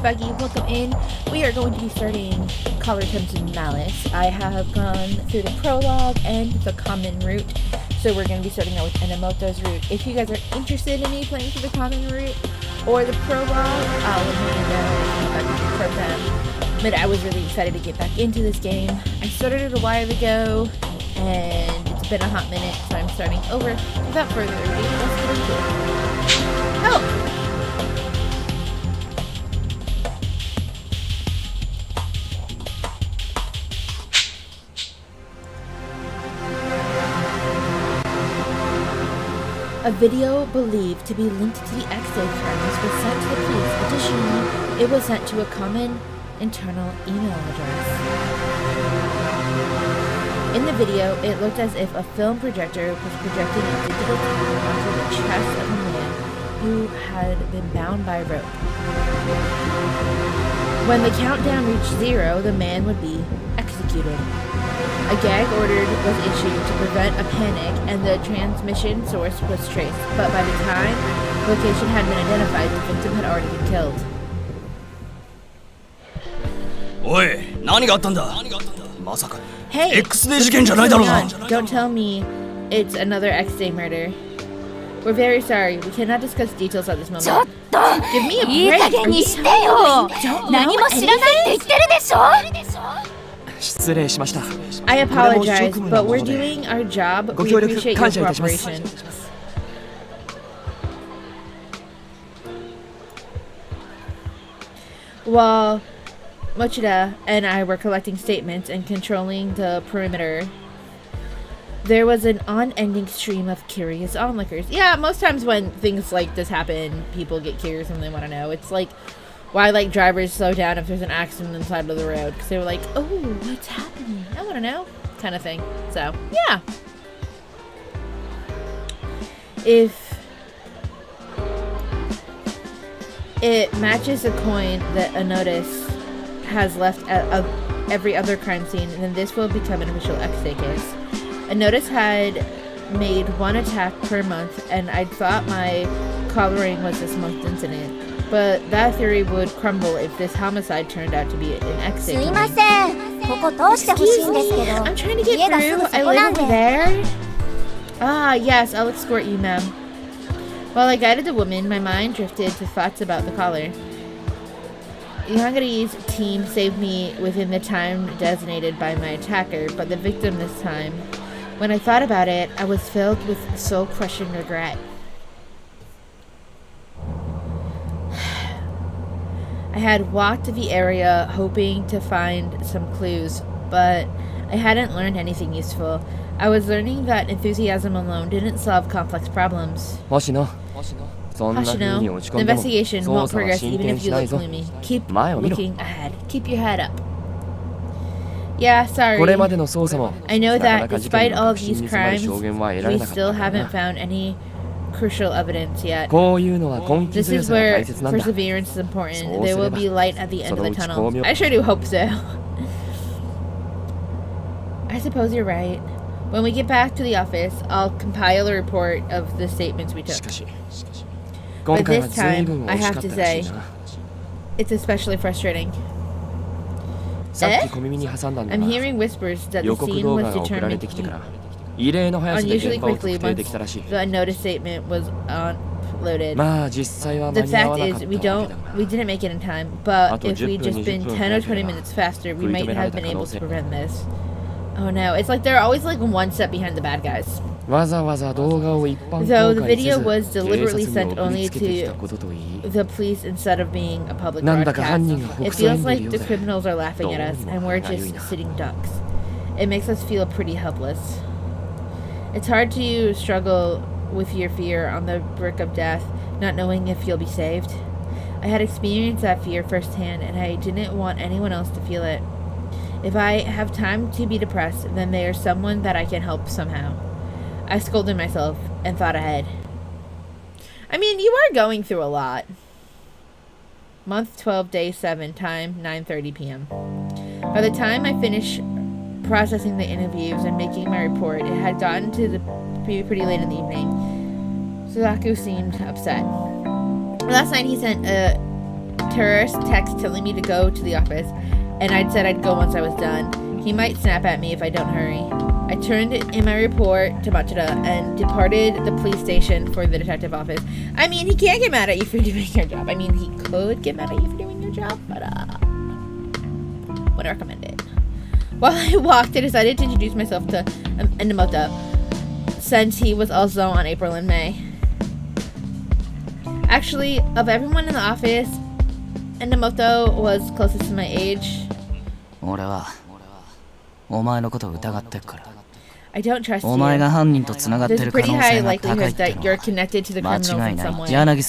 everybody, welcome in. We are going to be starting Collar Attempts and Malice. I have gone through the prologue and the common route, so we're going to be starting out with Enomoto's route. If you guys are interested in me playing through the common route or the prologue, let me know if I can confirm them. But I was really excited to get back into this game. I started it a while ago, and it's been a hot minute, so I'm starting over. Without further ado, let's get into it. Help! A video believed to be linked to the X-Day crimes was sent to the police. Additionally, it was sent to a common internal email address. In the video, it looked as if a film projector was projecting a digital tape onto the chest of a man who had been bound by a rope. When the countdown reached 0, the man would be executed. A gag order was issued to prevent a panic, and the transmission source was traced, but by the time the location had been identified, the victim had already been killed. Hey, what's going on? Don't tell me it's another X-Day murder. We're very sorry. We cannot discuss details at this moment. Give me a break. Are you telling me you don't know anything? I apologize, but we're doing our job. We appreciate your cooperation. While Mochida and I were collecting statements and controlling the perimeter, there was an unending stream of curious onlookers. Yeah, most times when things like this happen, people get curious and they want to know. It's like why drivers slow down if there's an accident on the side of the road, because they were like, oh, what's happening? I want to know, kind of thing. So, yeah. If it matches a coin that a notice has left at every other crime scene, then this will become an official X-Day case. A notice had made one attack per month, and I thought my collaring was this month's incident. But that theory would crumble if this homicide turned out to be an X-Day crime. Excuse me, I'm trying to get through. I live over there. Ah, yes, I'll escort you, ma'am. While I guided the woman, my mind drifted to thoughts about the caller. Ihangari's team saved me within the time designated by my attacker, but the victim this time, when I thought about it, I was filled with soul-crushing regret. I had walked the area hoping to find some clues, but I hadn't learned anything useful. I was learning that enthusiasm alone didn't solve complex problems. Hoshino, the investigation won't progress even if you look gloomy. Keep looking ahead. Keep your head up. Yeah, sorry. I know that despite all of these crimes, we still haven't found any crucial evidence yet. This is where perseverance is important. There will be light at the end of the tunnel. I sure do hope so. I suppose you're right. When we get back to the office, I'll compile a report of the statements we took. But this time, I have to say, it's especially frustrating. I'm hearing whispers that the scene was determined unusually quickly once the notice statement was uploaded. The fact is, we didn't make it in time, but if we'd just been 10 or 20 minutes faster, we might have been able to prevent this. Oh no, it's like they're always like one step behind the bad guys. Though the video was deliberately sent only to the police instead of being a public broadcast, it feels like the criminals are laughing at us and we're just sitting ducks. It makes us feel pretty helpless. It's hard to struggle with your fear on the brink of death, not knowing if you'll be saved. I had experienced that fear firsthand, and I didn't want anyone else to feel it. If I have time to be depressed, then there's someone that I can help somehow. I scolded myself and thought ahead. I mean, you are going through a lot. Month 12, day 7, time 9:30 p.m. By the time I finished processing the interviews and making my report, it had gotten to be pretty late in the evening. Suzaku seemed upset. Last night he sent a terrorist text telling me to go to the office, and I'd said I'd go once I was done. He might snap at me if I don't hurry. I turned in my report to Machida and departed the police station for the detective office. I mean, he can't get mad at you for doing your job. I mean, he could get mad at you for doing your job, but wouldn't recommend it. While I walked, I decided to introduce myself to Enomoto, since he was also on April and May. Actually, of everyone in the office, Enomoto was closest to my age. I don't trust you. There's a pretty high likelihood that you're connected to the criminals in some way. Yagami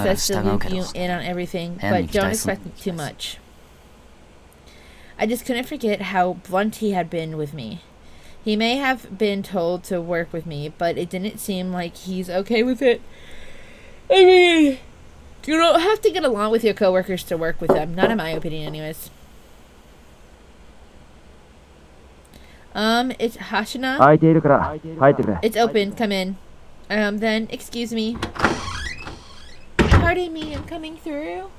says to loop you in on everything, but don't expect too much. I just couldn't forget how blunt he had been with me. He may have been told to work with me, but it didn't seem like he's okay with it. I mean, you don't have to get along with your coworkers to work with them. Not in my opinion, anyways. It's Hashina. It's open. Come in. Then, excuse me. Pardon me, I'm coming through.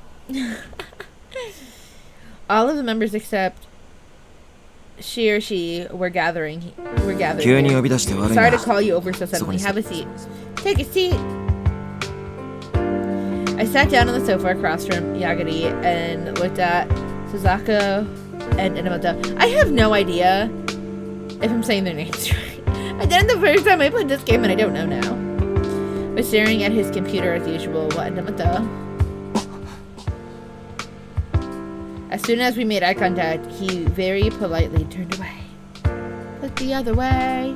All of the members except she were gathering. Sorry to call you over so suddenly. Have a seat. Take a seat. I sat down on the sofa across from Yagami and looked at Suzaku and Enomoto. I have no idea if I'm saying their names right. I did it the first time I played this game and I don't know now. I was staring at his computer as usual. What, Enomoto? As soon as we made eye contact, he very politely turned away. Look the other way.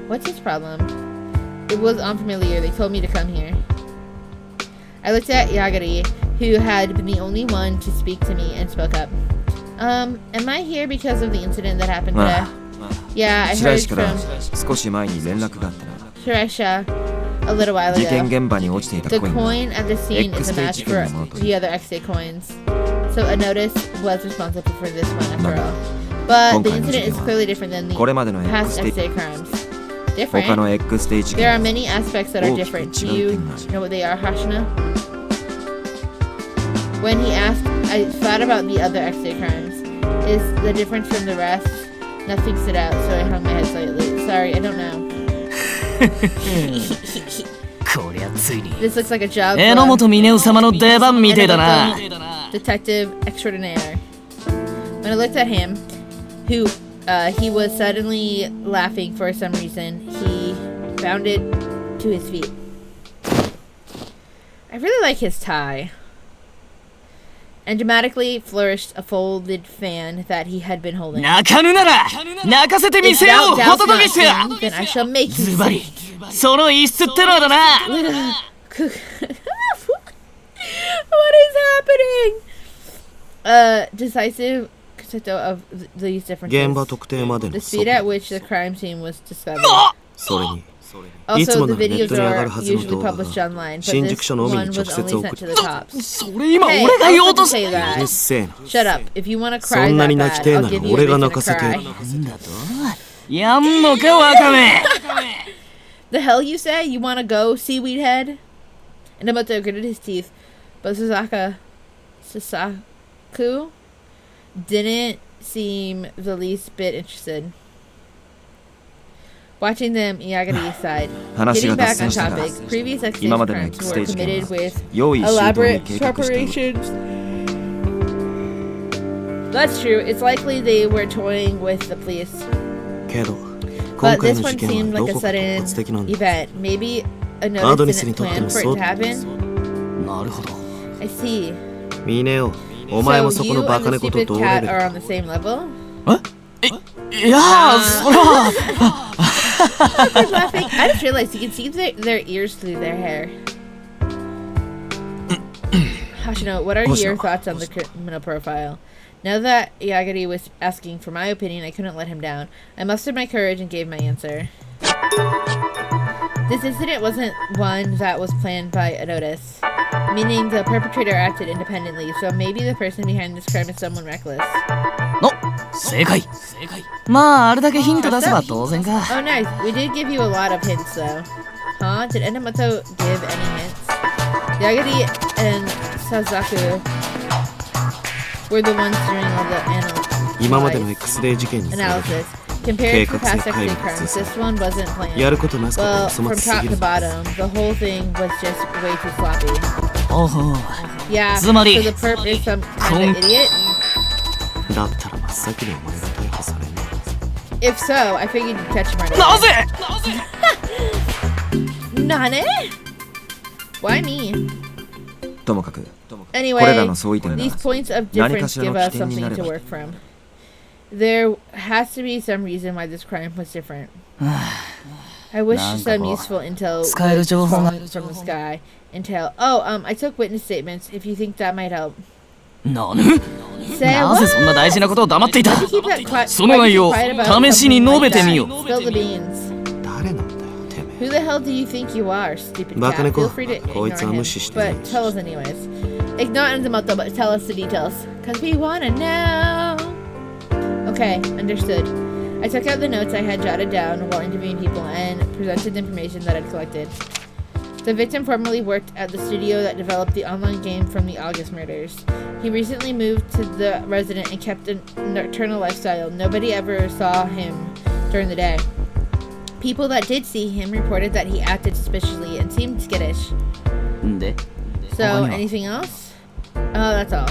What's his problem? It was unfamiliar. They told me to come here. I looked at Yagami, who had been the only one to speak to me, and spoke up. Am I here because of the incident that happened today? Yeah, I heard from Shiraisha a little while ago. The coin at the scene is a match for the other X-Day coins. So a notice was responsible for this one after all. But the incident is clearly different than the past X-Day crimes. Different? There are many aspects that are different. Do you know what they are, Hashina? When he asked, I thought about the other X-Day crimes. Is the difference from the rest? Nothing stood out, so I hung my head slightly. Sorry, I don't know. This looks like a job for Detective Extraordinaire. When I looked at him, he was suddenly laughing for some reason. He bounded to his feet. I really like his tie. And dramatically flourished a folded fan that he had been holding. If thou doubtst not sing, then I shall make you sing. What is happening? Decisive of these differences. The speed at which the crime scene was discovered. Also, the videos are usually published online, but this one was only sent to the cops. Hey, I didn't say that. Shut up. If you want to cry that bad, I'll give you a reason to cry. The hell you say? You want to go, seaweed head? Enomoto gritted his teeth, but Suzaku didn't seem the least bit interested. Watching them, Yagami sighed. Getting back on topic, previous X-Day crimes were committed with elaborate preparations. That's true. It's likely they were toying with the police. But this one seemed like a sudden event. Maybe a notice didn't plan for it to happen? I see. So you and the stupid cat are on the same level? Laughing. I just realized you can see their ears through their hair. Hashino, what are your thoughts on the criminal profile? Now that Yagami was asking for my opinion, I couldn't let him down. I mustered my courage and gave my answer. This incident wasn't one that was planned by a notice, meaning the perpetrator acted independently, so maybe the person behind this crime is someone reckless. Oh, nice. We did give you a lot of hints, though. Huh? Did Enomoto give any hints? Yagari and Sazaku were the ones doing all the analysis. Compared to past X-ray crimes, this one wasn't planned. Well, from top to bottom, the whole thing was just way too sloppy. Yeah, so the perp is some kind of idiot? If so, I figured you'd catch him right away. Nane? Why me? Anyway, these points of difference give us something to work from. There has to be some reason why this crime was different. I wish some useful intel would fall from the sky. Intel. Oh, I took witness statements if you think that might help. Say what? Why did you keep that quiet? Spill the beans. Who the hell do you think you are, stupid cat? Feel free to ignore him, but tell us anyways. Ignore Enomoto, but tell us the details. Cause we wanna know. Okay, understood. I took out the notes I had jotted down while interviewing people and presented the information that I'd collected. The victim formerly worked at the studio that developed the online game from the August murders. He recently moved to the residence and kept a nocturnal lifestyle. Nobody ever saw him during the day. People that did see him reported that he acted suspiciously and seemed skittish. So, anything else? Oh, that's all.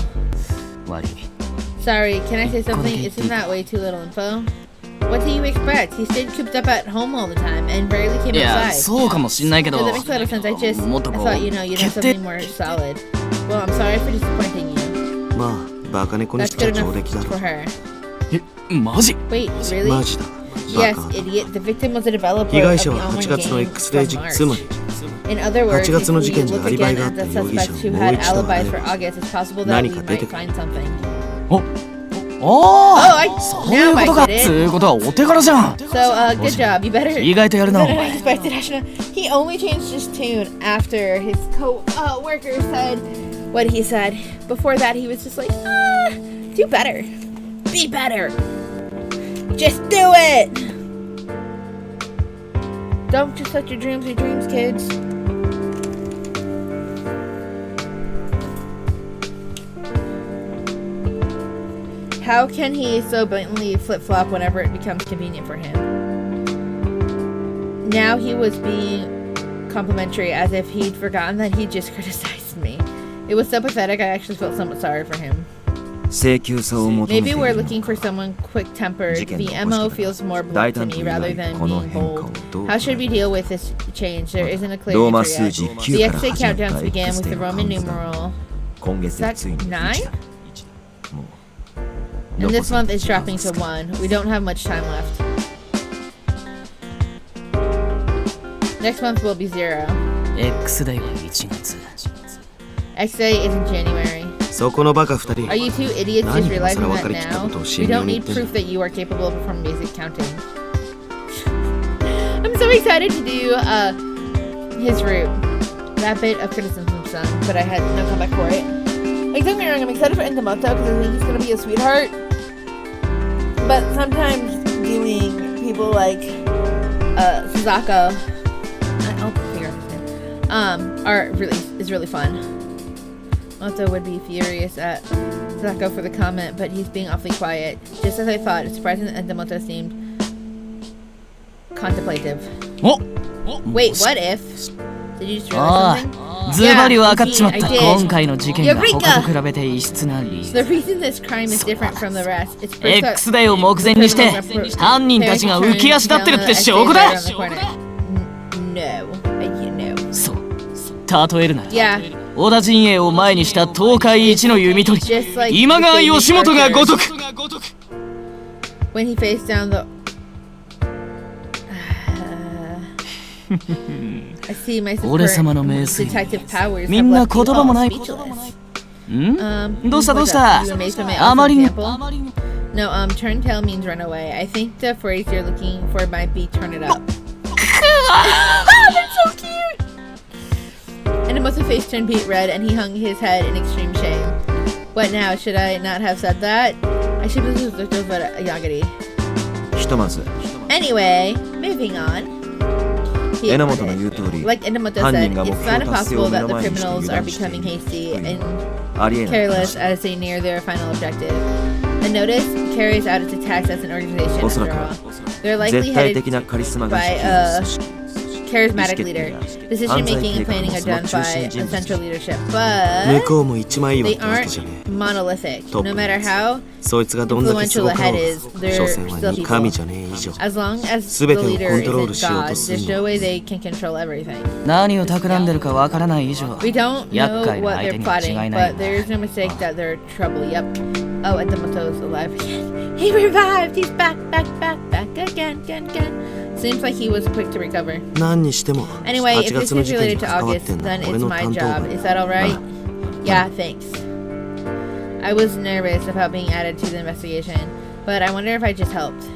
Sorry, can I say something? Isn't that way too little info? What do you expect? He stayed cooped up at home all the time and rarely came outside. So that makes a lot of sense. I thought, you'd have something more solid. Well, I'm sorry for disappointing you. That's good enough for her. Wait, really? Yes, idiot. The victim was a developer of the online game from March. In other words, if we look again at the suspects who had alibis for August, it's possible that we might find something. Now I get it. So, good job. You better expect it, Ashina. He only changed his tune after his co-worker said what he said. Before that, he was just like, do better. Be better. Just do it! Don't just let your dreams be dreams, kids. How can he so blatantly flip-flop whenever it becomes convenient for him? Now he was being complimentary as if he'd forgotten that he just criticized me. It was so pathetic, I actually felt somewhat sorry for him. Maybe we're looking for someone quick-tempered. The MO feels more blunt to me rather than being bold. How should we deal with this change? There isn't a clear answer yet. The X-Day countdowns began with the Roman numeral... Is that 9? And this month is dropping to 1. We don't have much time left. Next month will be 0. X-Day is in January. Are you two idiots just realizing that now? We don't need proof that you are capable of performing basic counting. I'm so excited to do his route. That bit of criticism sung, but I had no comeback for it. Like, don't get me wrong, I'm excited for Enomoto because I think he's gonna be a sweetheart. But sometimes doing people like Suzako, I'll figure out his name, is really fun. Moto would be furious at Suzako for the comment, but he's being awfully quiet. Just as I thought, it's surprising that Enomoto seemed contemplative. Wait, what if? Did you just realize something? Yeah, I did. Eureka! The reason this crime is different from the rest is X-Dayを目前にして犯人たちが浮き足立ってるって証拠だ。No, you know. そう。例えるなら。Yeah. 織田陣営を前にした東海一の弓取り、今川義元が如く。When he faced down the I see my detective powers have left you all speechless. どうしたあまりに No, turn tail means run away. I think the phrase you're looking for might be turn it up. That's so cute! Enomoto's face turned beet red and he hung his head in extreme shame. What now? Should I not have said that? I should have looked over at Yagari. Anyway, moving on. Like Enomoto said, it's not impossible that the criminals are becoming hasty and careless as they near their final objective. A notice carries out its attacks as an organization after all. They're likely headed by a charismatic leader. Decision-making and planning are done by a central leadership, but they aren't monolithic. No matter how influential the head is, they're still people. As long as the leader isn't God, there's no way they can control everything. We don't know what they're plotting, but there's no mistake that they're trouble. Yep. Oh, Enomoto's alive again. He revived! He's back again. Seems like he was quick to recover. Anyway, if this is related to August, then it's my job. Is that alright? Yeah, thanks. I was nervous about being added to the investigation, but I wonder if I just helped.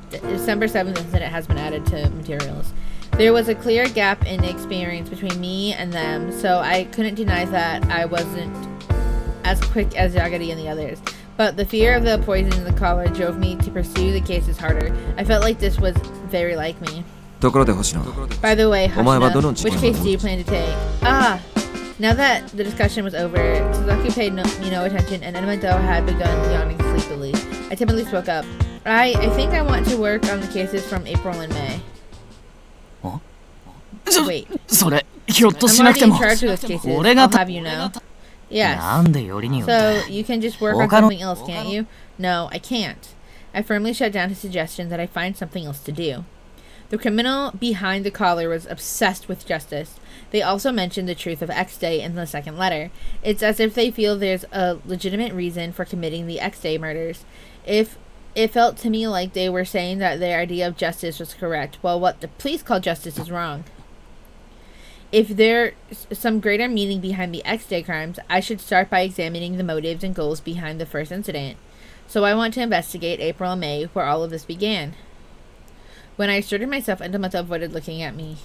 December 7th incident has been added to materials. There was a clear gap in experience between me and them, so I couldn't deny that I wasn't as quick as Yagari and the others. But the fear of the poison in the collar drove me to pursue the cases harder. I felt like this was very like me. By the way, Hoshino, which case do you plan to take? Now that the discussion was over, Suzuki paid me no attention and Enomoto had begun yawning sleepily. I timidly spoke up. I think I want to work on the cases from April and May. Wait. I'm already in charge of those cases, I'll have you know. Yes. So you can just work on something else, can't you? No, I can't. I firmly shut down his suggestion that I find something else to do. The criminal behind the collar was obsessed with justice. They also mentioned the truth of X Day in the second letter. It's as if they feel there's a legitimate reason for committing the X Day murders. If it felt to me like they were saying that their idea of justice was correct, while what the police call justice is wrong. If there's some greater meaning behind the X Day crimes, I should start by examining the motives and goals behind the first incident. So I want to investigate April and May, where all of this began. When I asserted myself, Enomoto avoided looking at me.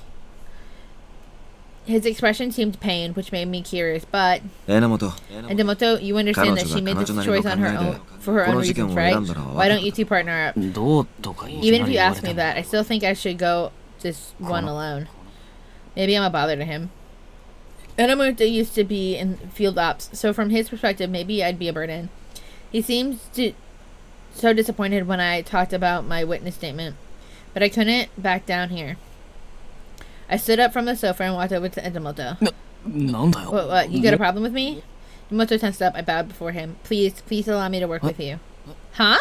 His expression seemed pained, which made me curious, but... Enomoto, you understand that she made this choice on her own, for her own reasons, right? Why don't you two partner up? Even if you ask me that, I still think I should go this one alone. Maybe I'm a bother to him. Enomoto used to be in field ops, so from his perspective, maybe I'd be a burden. He seemed so disappointed when I talked about my witness statement, but I couldn't back down here. I stood up from the sofa and walked over to Enomoto. What? You got a problem with me? Enomoto tensed up. I bowed before him. Please allow me to work with you. Huh?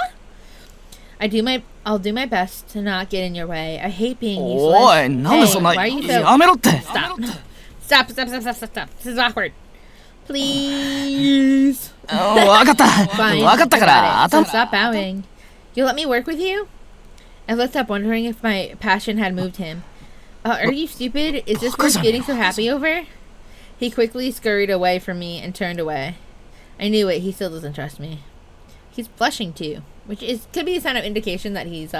I'll do my best to not get in your way. I hate being useless. Hey, why are you so... Stop. This is awkward. Please. Fine. So stop bowing. You'll let me work with you? I looked up, wondering if my passion had moved him. Are you stupid? Is this worth getting so happy over? He quickly scurried away from me and turned away. I knew it. He still doesn't trust me. He's blushing too, which could be a sign of indication that he's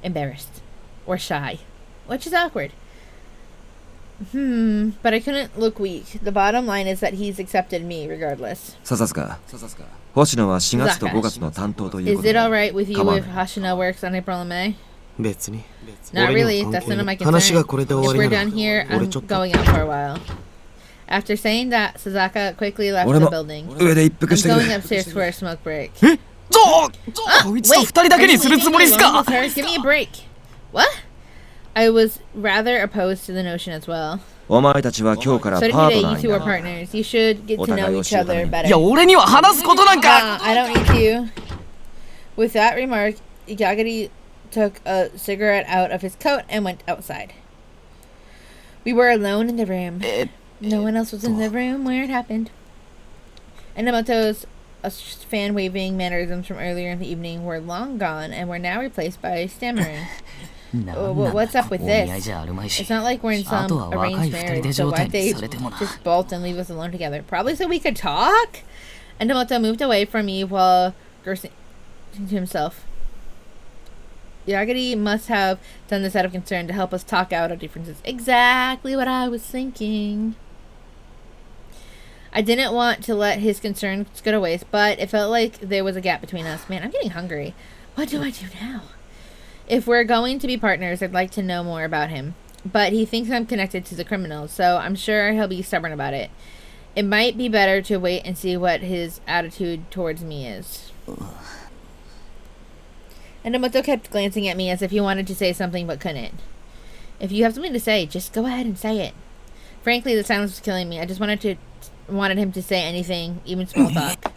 embarrassed or shy, which is awkward. But I couldn't look weak. The bottom line is that he's accepted me regardless. Is it alright with you if Hoshino works on April and May? Not really, that's none of my concern. If we're done here, I'm going out for a while. After saying that, Sasaka quickly left the building. I'm going upstairs for a smoke break. Wait! Give me a break. What? I was rather opposed to the notion as well. So today, you two are partners. You should get to know each other better. I don't need to. With that remark, Yagari took a cigarette out of his coat and went outside. We were alone in the room. No one else was in the room where it happened. Enomoto's fan-waving mannerisms from earlier in the evening were long gone and were now replaced by stammering. What's up with this? It's not like we're in some arranged marriage, so why'd they just bolt and leave us alone together? Probably so we could talk? Enomoto moved away from me while cursing to himself. Yagari must have done this out of concern to help us talk out our differences. Exactly what I was thinking. I didn't want to let his concerns go to waste, but it felt like there was a gap between us. Man, I'm getting hungry. What do I do now? If we're going to be partners, I'd like to know more about him. but he thinks I'm connected to the criminals, so I'm sure he'll be stubborn about it. It might be better to wait and see what his attitude towards me is. Enomoto kept glancing at me as if he wanted to say something but couldn't. If you have something to say, just go ahead and say it. Frankly, the silence was killing me. I just wanted him to say anything, even small talk.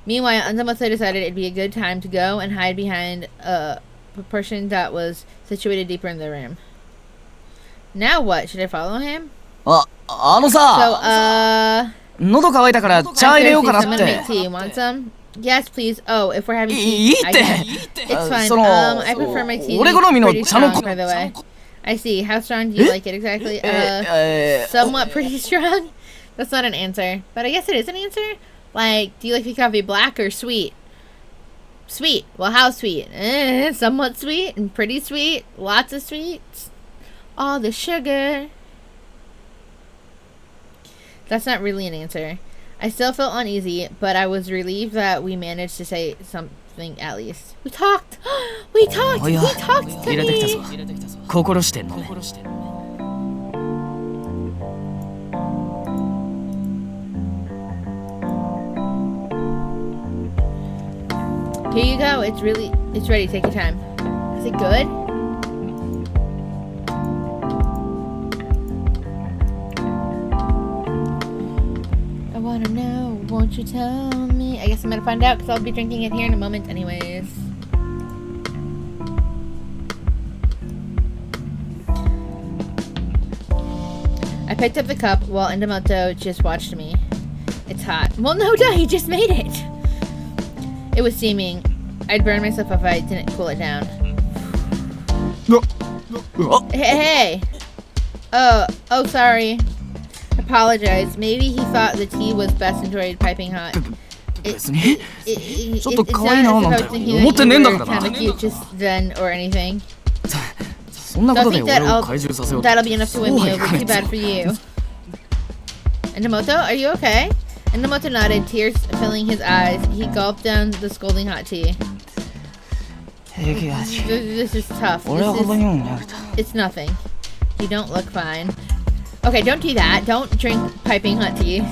Meanwhile, Enomoto decided it'd be a good time to go and hide behind a proportion that was situated deeper in the room. Now what? Should I follow him? So,喉乾いたから茶入れようかなって。tea. Want some? Yes, please. Oh, if we're having tea, I can. It's fine. I prefer my tea to be pretty strong, by the way. I see. How strong do you like it exactly? Somewhat pretty strong? That's not an answer. But I guess it is an answer. Like, do you like your coffee black or sweet? Sweet. Well, how sweet? Somewhat sweet and pretty sweet. Lots of sweets. All the sugar. That's not really an answer. I still felt uneasy, but I was relieved that we managed to say something at least. We talked! We talked! He talked to me! Here you go. It's ready. Take your time. Is it good? I wanna know. Won't you tell me? I guess I'm gonna find out because I'll be drinking it here in a moment anyways. I picked up the cup while Enomoto just watched me. It's hot. Well, no duh, he just made it. It was steaming. I'd burn myself if I didn't cool it down. Hey! Oh, sorry. Apologize. Maybe he thought the tea was best enjoyed piping hot. It's not as if I was thinking that you were kind of cute just then or anything. Don't think that'll be enough to win me over. Too bad for you. Enomoto, are you okay? Enomoto nodded, tears filling his eyes. He gulped down the scalding hot tea. This is tough. It's nothing. You don't look fine. Okay, don't do that. Don't drink piping hot tea.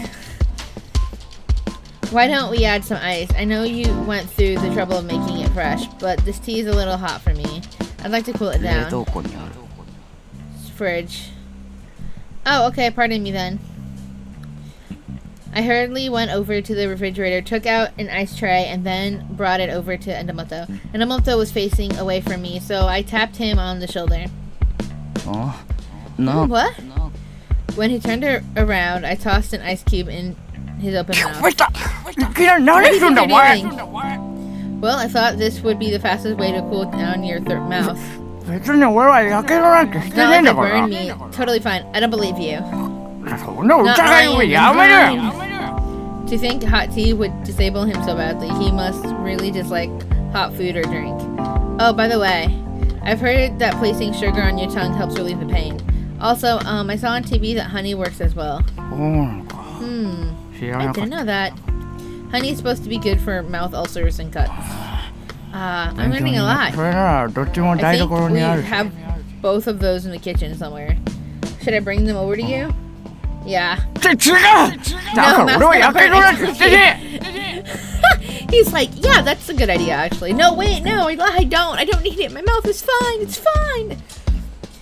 Why don't we add some ice? I know you went through the trouble of making it fresh, but this tea is a little hot for me. I'd like to cool it down. Fridge. Oh, okay, pardon me then. I hurriedly went over to the refrigerator, took out an ice tray, and then brought it over to Enomoto. Enomoto was facing away from me, so I tapped him on the shoulder. Oh, no. What? When he turned around, I tossed an ice cube in his open mouth. What are you doing? Well, I thought this would be the fastest way to cool down your mouth. Not like to burn me. Totally fine. I don't believe you. To think hot tea would disable him so badly, he must really dislike hot food or drink. Oh, by the way, I've heard that placing sugar on your tongue helps relieve the pain. Also, I saw on TV that honey works as well. I didn't know that. Honey is supposed to be good for mouth ulcers and cuts. I'm learning a lot. I think we have both of those in the kitchen somewhere. Should I bring them over to you? Yeah. No, he's like, yeah, that's a good idea, actually. No, wait, no, I don't. I don't need it. My mouth is fine. It's fine.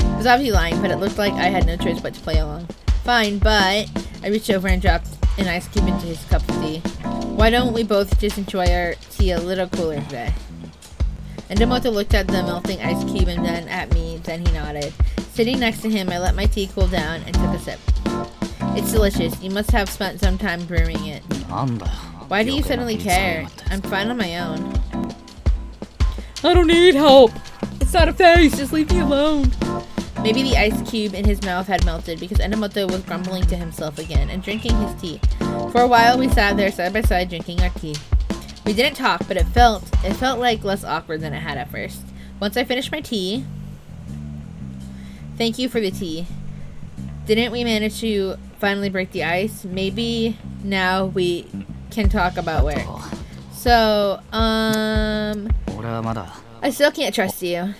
I was obviously lying, but it looked like I had no choice but to play along. Fine, but I reached over and dropped an ice cube into his cup of tea. Why don't we both just enjoy our tea a little cooler today? Enomoto looked at the melting ice cube and then at me, then he nodded. Sitting next to him, I let my tea cool down and took a sip. It's delicious. You must have spent some time brewing it. Why do you suddenly care? I'm fine on my own. I don't need help. It's not a face. Just leave me alone. Maybe the ice cube in his mouth had melted because Enomoto was grumbling to himself again and drinking his tea. For a while, we sat there side by side drinking our tea. We didn't talk, but it felt like less awkward than it had at first. Once I finished my tea... Thank you for the tea. Didn't we manage to finally break the ice? Maybe now we can talk about work. So, I still can't trust you.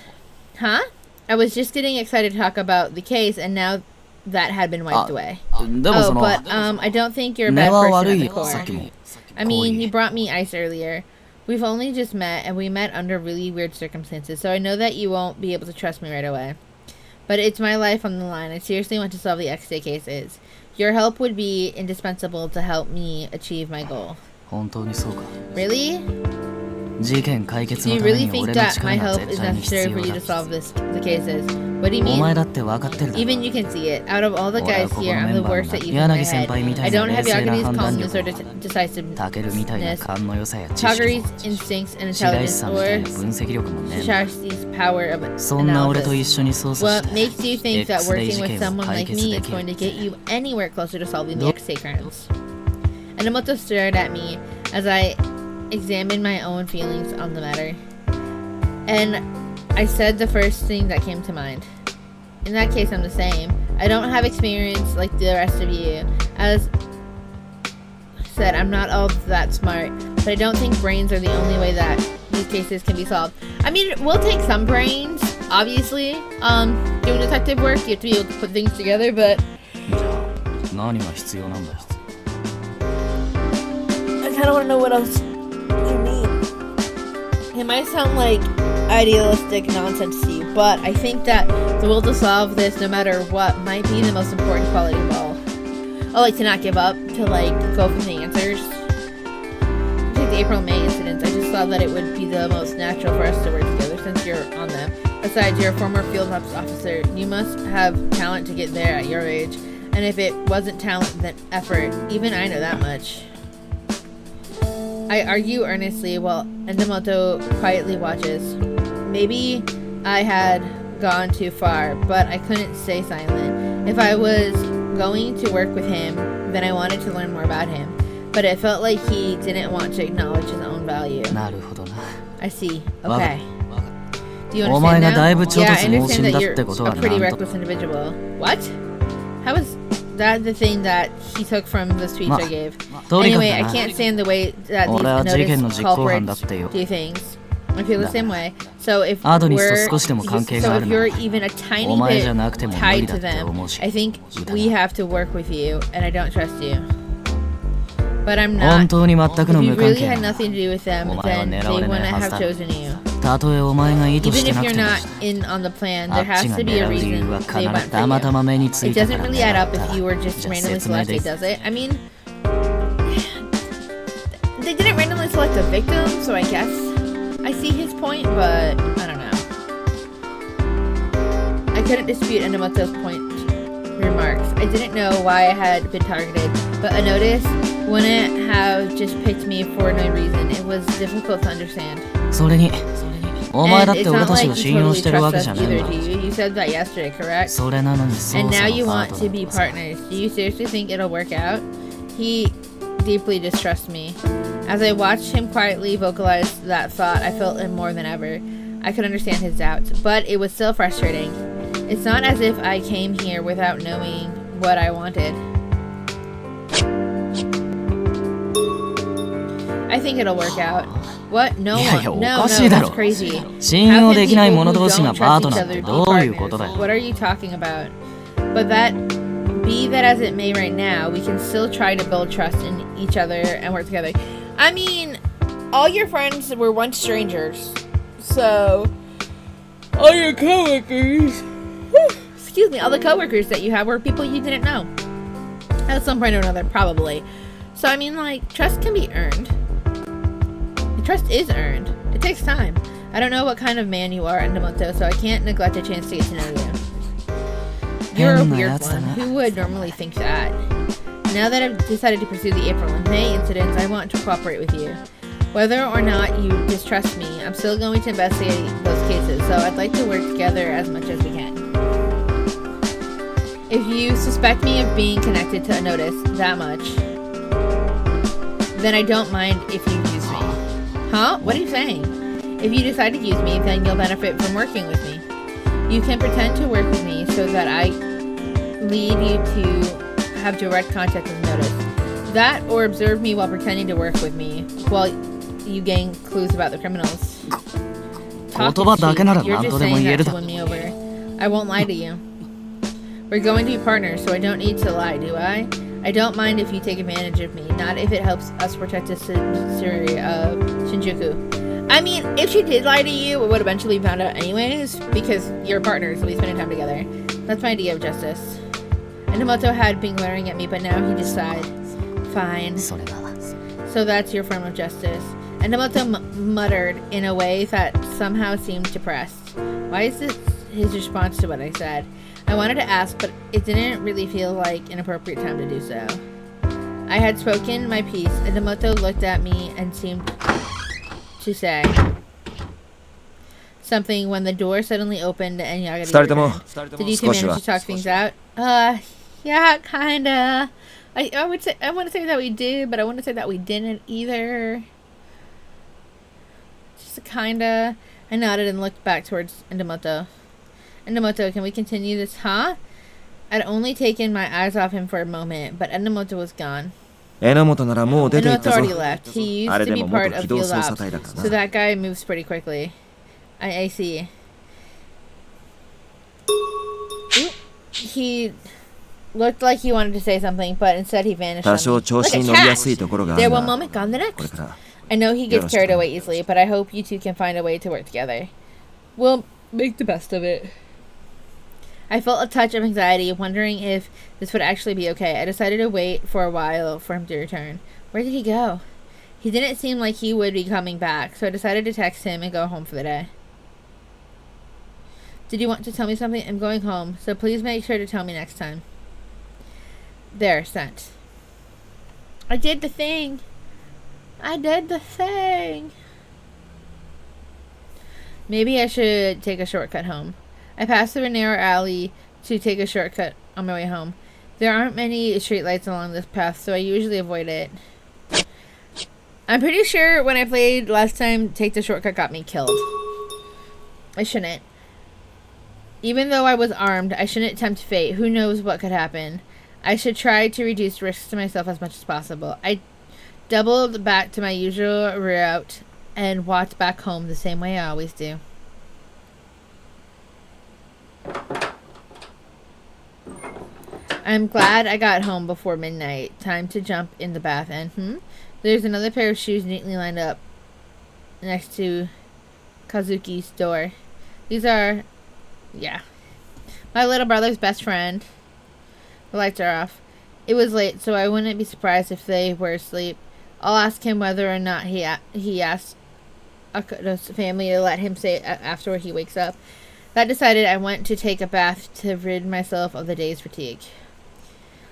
Huh? I was just getting excited to talk about the case, and now that had been wiped away. でもその But I don't think you're a 根 bad は person 悪 at い the よ core. さっきも I mean, you brought me ice earlier. We've only just met, and we met under really weird circumstances, so I know that you won't be able to trust me right away. But it's my life on the line. I seriously want to solve the X-Day cases. Your help would be indispensable to help me achieve my goal. 本当にそうか Really? 事件解決 Do の you ため really に think 俺の that 力 my が help 絶 is 対に必 necessary for 要 you だ to solve the cases? What do you お前 mean? だって分かってるだろ Even you can see it. Out of all the 俺は guys ここ here, の I'm メ the ンバー worst の at using 柳 my 先輩み head. た I いな don't 冷 have 静な Yaga's 判断 calmness 力 or も decisiveness, タケルみたいな勘の良さや知識 Chagari's も instincts and 白石 intelligence, さんみたい or な分析力もねえんだ Shashi's power of そんな俺と analysis. 一緒に捜査 What して makes you think that X-Day working 事 with 件を someone 解 like 決 me で is きる going to get you anywhere closer to solving the X-Day crimes? Enomoto stared at me as I examined my own feelings on the matter. And I said the first thing that came to mind. In that case, I'm the same. I don't have experience like the rest of you. As I said, I'm not all that smart, but I don't think brains are the only way that these cases can be solved. I mean, it will take some brains, obviously. Doing detective work, you have to be able to put things together, but じゃあ何が必要なんだよ I kind of want to know what else you mean. It might sound like idealistic nonsense to you, but I think that the will to solve this, no matter what, might be the most important quality of all. I like to not give up, to like go for the answers. Take the April and May incidents. I just thought that it would be the most natural for us to work together since you're on them. Besides, you're a former field ops officer. You must have talent to get there at your age. And if it wasn't talent, then effort. Even I know that much. I argue earnestly while Enomoto quietly watches. Maybe I had gone too far, but I couldn't stay silent. If I was going to work with him, then I wanted to learn more about him. But it felt like he didn't want to acknowledge his own value. なるほどな I see. Okay. Do you お前 understand が now? だいぶ超 Yeah, 絶 I 猛 understand 進 that だっ you're てこと a は pretty なんと reckless individual. What? How is that the thing that he took from the speech I gave? とにかく Anyway, I な can't stand the way that 俺は these 事件の notice 実行犯だ culprits ってよ do things. I feel the same way. So if アドニス we're と少しでも関係 so があ if るな you're ら even a tiny お前じゃ bit なくても無 tied 理だ to って them, 思うし I think 無駄 we だ have to work with you, and I don't trust you. But I'm 本 not. 当に全く If の you 無関 really 係 had な nothing to do with them, お前は then 狙 they われない wouldn't は have ずだ chosen you. たとえお前が意図 Even して if なく you're ても not in on the plan, あ there っち has が to be a 狙う理由 reason は必 they went ずた for また you. ま目につ It いたか doesn't ら really 狙 add っ up た if you were just じゃあ randomly 説明で selected, does it? I mean, they didn't randomly select a victim, so I guess I see his point, but I don't know. I couldn't dispute Enomoto's point remarks. I didn't know why I had been targeted, but a notice wouldn't have just picked me for no reason. It was difficult to understand. それにお前だっ And て it's 俺 not たち like を you 信用 totally してるわ trust けじ us ゃねえん either, だ do you? You said that yesterday, correct? それなのに And 捜 now 査 you のパー want ト to ナ be ーとさ partners. Do you seriously think it'll work out? He deeply distrusts me. As I watched him quietly vocalize that thought, I felt it more than ever. I could understand his doubts, but it was still frustrating. It's not as if I came here without knowing what I wanted. I think it'll work out. What? No いやいや one. お No, か no, しいだ that's ろ crazy. 信 How 用 can できない people 者 who 同士が don't パー trust ト each ナーっ other て be どういうことだ partners? よ What are you talking about? But that, be that as it may right now, we can still try to build trust in each other and work together. I mean, all your friends were once strangers. So, all your coworkers, excuse me, all the coworkers that you have were people you didn't know. At some point or another, probably. So, I mean, like, trust can be earned. Trust is earned. It takes time. I don't know what kind of man you are, Enomoto, so I can't neglect a chance to get to know you. You're a weird one. Who would normally think that? Now that I've decided to pursue the April and May incidents, I want to cooperate with you. Whether or not you distrust me, I'm still going to investigate those cases, so I'd like to work together as much as we can. If you suspect me of being connected to a notice that much, then I don't mind if you use me. Huh? What are you saying? If you decide to use me, then you'll benefit from working with me. You can pretend to work with me so that I lead you to have direct contact with notice. That, or observe me while pretending to work with me, while you gain clues about the criminals. Talk is cheap. You're just saying that to win me over. I won't lie to you. We're going to be partners, so I don't need to lie, do I? I don't mind if you take advantage of me, not if it helps us protect the city of Shinjuku. I mean, if she did lie to you, it would eventually be found out anyways, because you're partners, we'll be spending time together. That's my idea of justice. Enomoto had been glaring at me, but now he decides, fine. So that's your form of justice. Enomoto muttered in a way that somehow seemed depressed. Why is this his response to what I said? I wanted to ask, but it didn't really feel like an appropriate time to do so. I had spoken my piece, and Enomoto looked at me and seemed to say something when the door suddenly opened and Yagami returned. Did you two manage to talk things out? Yeah, kinda. I want to say that we did, but I want to say that we didn't either. Just kinda. I nodded and looked back towards Enomoto. Enomoto, can we continue this, huh? I'd only taken my eyes off him for a moment, but Enomoto was gone. Enomoto already left. He used to be part of field ops, so that guy moves pretty quickly. I see. Ooh. He looked like he wanted to say something, but instead he vanished on me. Like a cat! There one moment, gone the next. I know he gets carried away easily, but I hope you two can find a way to work together. We'll make the best of it. I felt a touch of anxiety, wondering if this would actually be okay. I decided to wait for a while for him to return. Where did he go? He didn't seem like he would be coming back, so I decided to text him and go home for the day. Did you want to tell me something? I'm going home, so please make sure to tell me next time. There, sent. I did the thing. I did the thing. Maybe I should take a shortcut home. I passed through a narrow alley to take a shortcut on my way home. There aren't many streetlights along this path, so I usually avoid it. I'm pretty sure when I played last time, take the shortcut got me killed. I shouldn't. Even though I was armed, I shouldn't tempt fate. Who knows what could happen. I should try to reduce risks to myself as much as possible. I doubled back to my usual route and walked back home the same way I always do. I'm glad I got home before midnight. Time to jump in the bath and there's another pair of shoes neatly lined up next to Kazuki's door. These are, yeah, my little brother's best friend. The lights are off. It was late, so I wouldn't be surprised if they were asleep. I'll ask him whether or not he asked the family to let him stay after he wakes up. That decided, I went to take a bath to rid myself of the day's fatigue.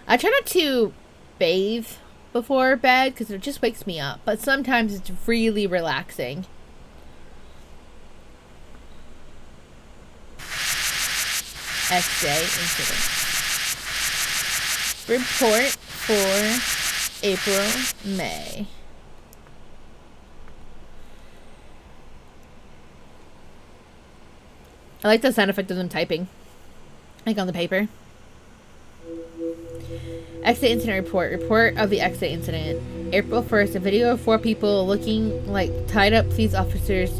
I try not to bathe before bed because it just wakes me up, but sometimes it's really relaxing. X-Day incident. Report for April, May. I like the sound effect of them typing, like on the paper. X-Day incident report. Report of the X-Day incident. April 1st, a video of 4 people looking like tied up police officers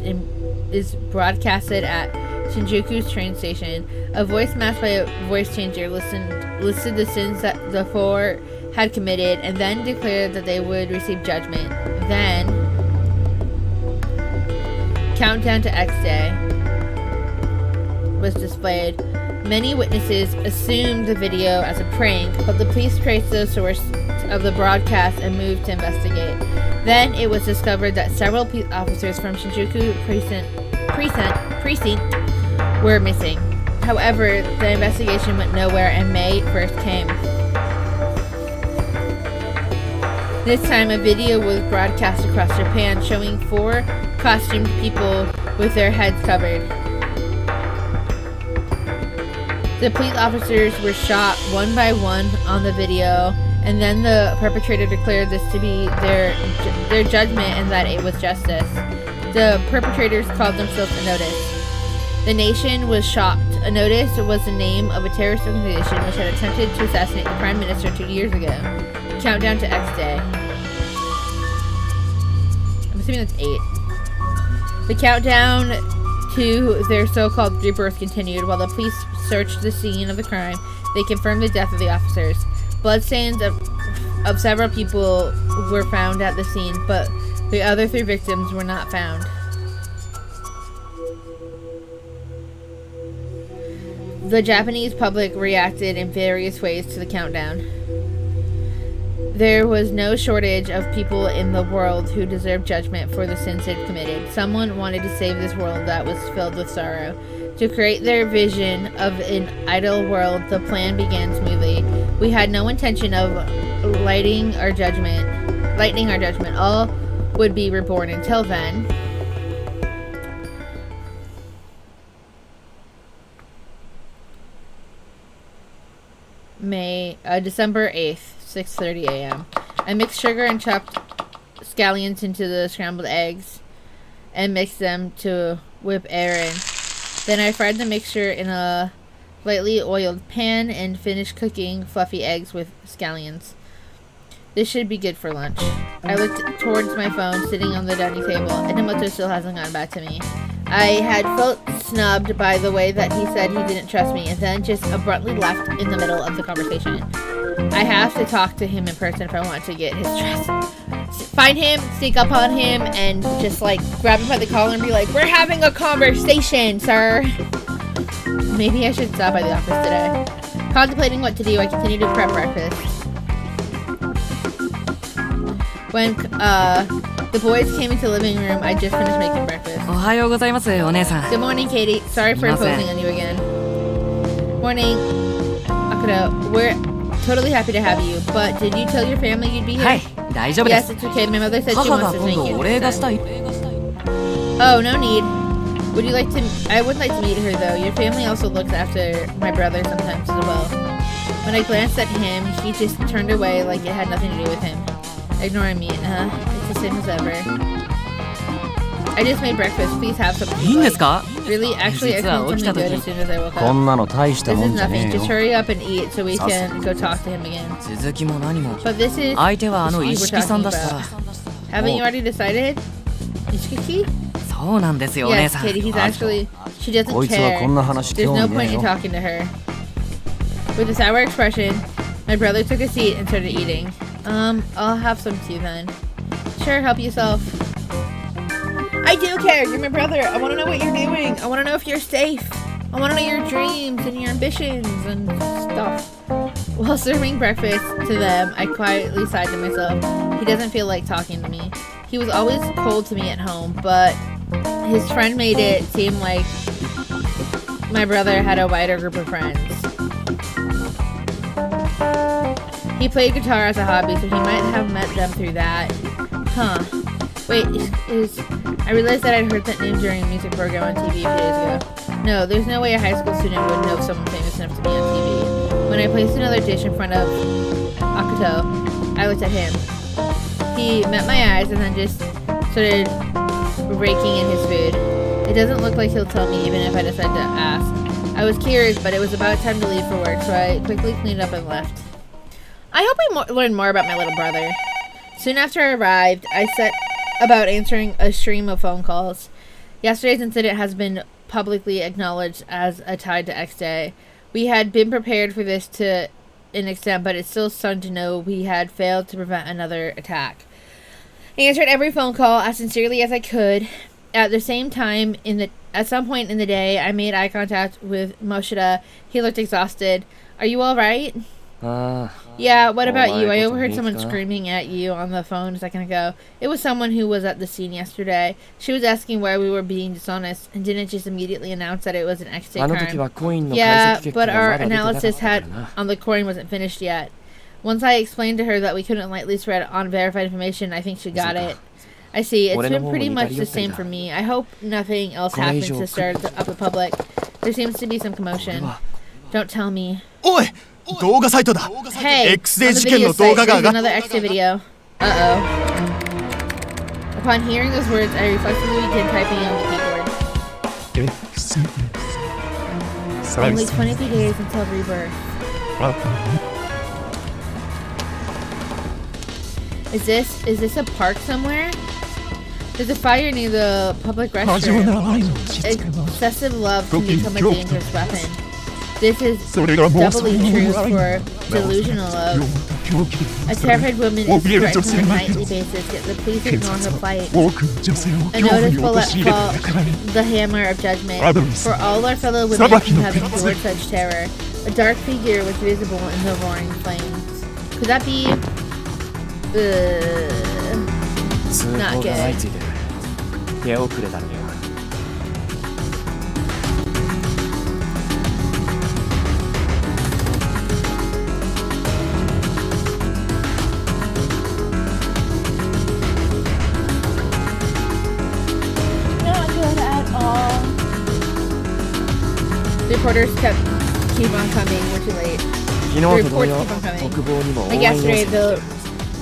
is broadcasted at Shinjuku's train station. A voice masked by a voice changer listed the sins that the 4 had committed and then declared that they would receive judgment. Then, countdown to X-Day was displayed. Many witnesses assumed the video as a prank, but the police traced the source of the broadcast and moved to investigate. Then it was discovered that several police officers from Shinjuku precinct were missing. However, the investigation went nowhere and May 1st came. This time a video was broadcast across Japan showing 4 costumed people with their heads covered. The police officers were shot one by one on the video, and then the perpetrator declared this to be their judgment and that it was justice. The perpetrators called themselves Enomoto. The nation was shocked. Enomoto was the name of a terrorist organization which had attempted to assassinate the Prime Minister 2 years ago. Countdown to X-Day. I'm assuming that's 8. The countdown to their so-called rebirth continued while the police searched the scene of the crime. They confirmed the death of the officers. Bloodstains of several people were found at the scene, but the other 3 victims were not found. The Japanese public reacted in various ways to the countdown. There was no shortage of people in the world who deserved judgment for the sins they'd committed. Someone wanted to save this world that was filled with sorrow. To create their vision of an ideal world, the plan began smoothly. We had no intention of lightening our judgment. All would be reborn. Until then, December 8th, 6:30 a.m. I mixed sugar and chopped scallions into the scrambled eggs and mixed them to whip air in. Then I fried the mixture in a lightly oiled pan and finished cooking fluffy eggs with scallions. This should be good for lunch. I looked towards my phone sitting on the dining table. Enomoto still hasn't gotten back to me. I had felt snubbed by the way that he said he didn't trust me and then just abruptly left in the middle of the conversation. I have to talk to him in person if I want to get his trust. Find him, sneak up on him, and just like grab him by the collar and be like, "We're having a conversation, sir." Maybe I should stop by the office today. Contemplating what to do, I continue to prep breakfast. When the boys came into the living room, I just finished making breakfast. Good morning, Katie. Sorry for imposing on you again. Morning, Akoto. We're totally happy to have you, but did you tell your family you'd be here? Yes, it's okay. My mother said she wants to thank you. Oh, no need. Would you like to? I would like to meet her, though. Your family also looks after my brother sometimes as well. When I glanced at him, he just turned away like it had nothing to do with him. Ignoring me, it's the same as ever. I just made breakfast. Please have something. Really? Actually, I cleaned something good as soon as I woke up. This is nothing. Just hurry up and eat so we can go talk to him again. But this is Ishiki we're talking about. Haven't you already decided? Ishiki? Yes, Katie, he's actually... She doesn't care. There's no point in talking to her. With a sour expression, my brother took a seat and started eating. I'll have some tea then. Sure, help yourself. I do care. You're my brother. I want to know what you're doing. I want to know if you're safe. I want to know your dreams and your ambitions and stuff. While serving breakfast to them, I quietly sighed to myself. He doesn't feel like talking to me. He was always cold to me at home, but his friend made it seem like my brother had a wider group of friends. He played guitar as a hobby, so he might have met them through that. Huh. Wait, I realized that I'd heard that name during a music program on TV a few days ago. No, there's no way a high school student would know someone famous enough to be on TV. When I placed another dish in front of Akoto, I looked at him. He met my eyes and then just started raking in his food. It doesn't look like he'll tell me even if I decide to ask. I was curious, but it was about time to leave for work, so I quickly cleaned up and left. I hope I learn more about my little brother. Soon after I arrived, I set about answering a stream of phone calls. Yesterday's incident has been publicly acknowledged as a tie to X Day. We had been prepared for this to an extent, but it's still stunned to know we had failed to prevent another attack. I answered every phone call as sincerely as I could. At the same time, at some point in the day, I made eye contact with Moshida. He looked exhausted. Are you all right? Yeah, what about you? I overheard someone screaming at you on the phone a second ago. It was someone who was at the scene yesterday. She was asking why we were being dishonest and didn't just immediately announce that it was an X-Day crime. Yeah, but our analysis on the coin wasn't finished yet. Once I explained to her that we couldn't lightly spread unverified information, I think she got it. I see, it's been pretty much the same for me. I hope nothing else happens to stir up the public. There seems to be some commotion. Don't tell me. Hey, on the video site, there's another X-Day video. Uh-oh. Upon hearing those words, I reflexively began typing on the keyboard. Only 23 days until rebirth. Is this a park somewhere? There's a fire near the public restroom. Excessive love can become a dangerous weapon. This is doubly true for delusional love. A terrified woman is threatened on a nightly basis, yet the police ignore her plight. A notice will let fall the hammer of judgment. For all our fellow women who have endured such terror, a dark figure was visible in the roaring flames. Could that be... not good. Reporters keep on coming. We're too late. The reports keep on coming. Like yesterday,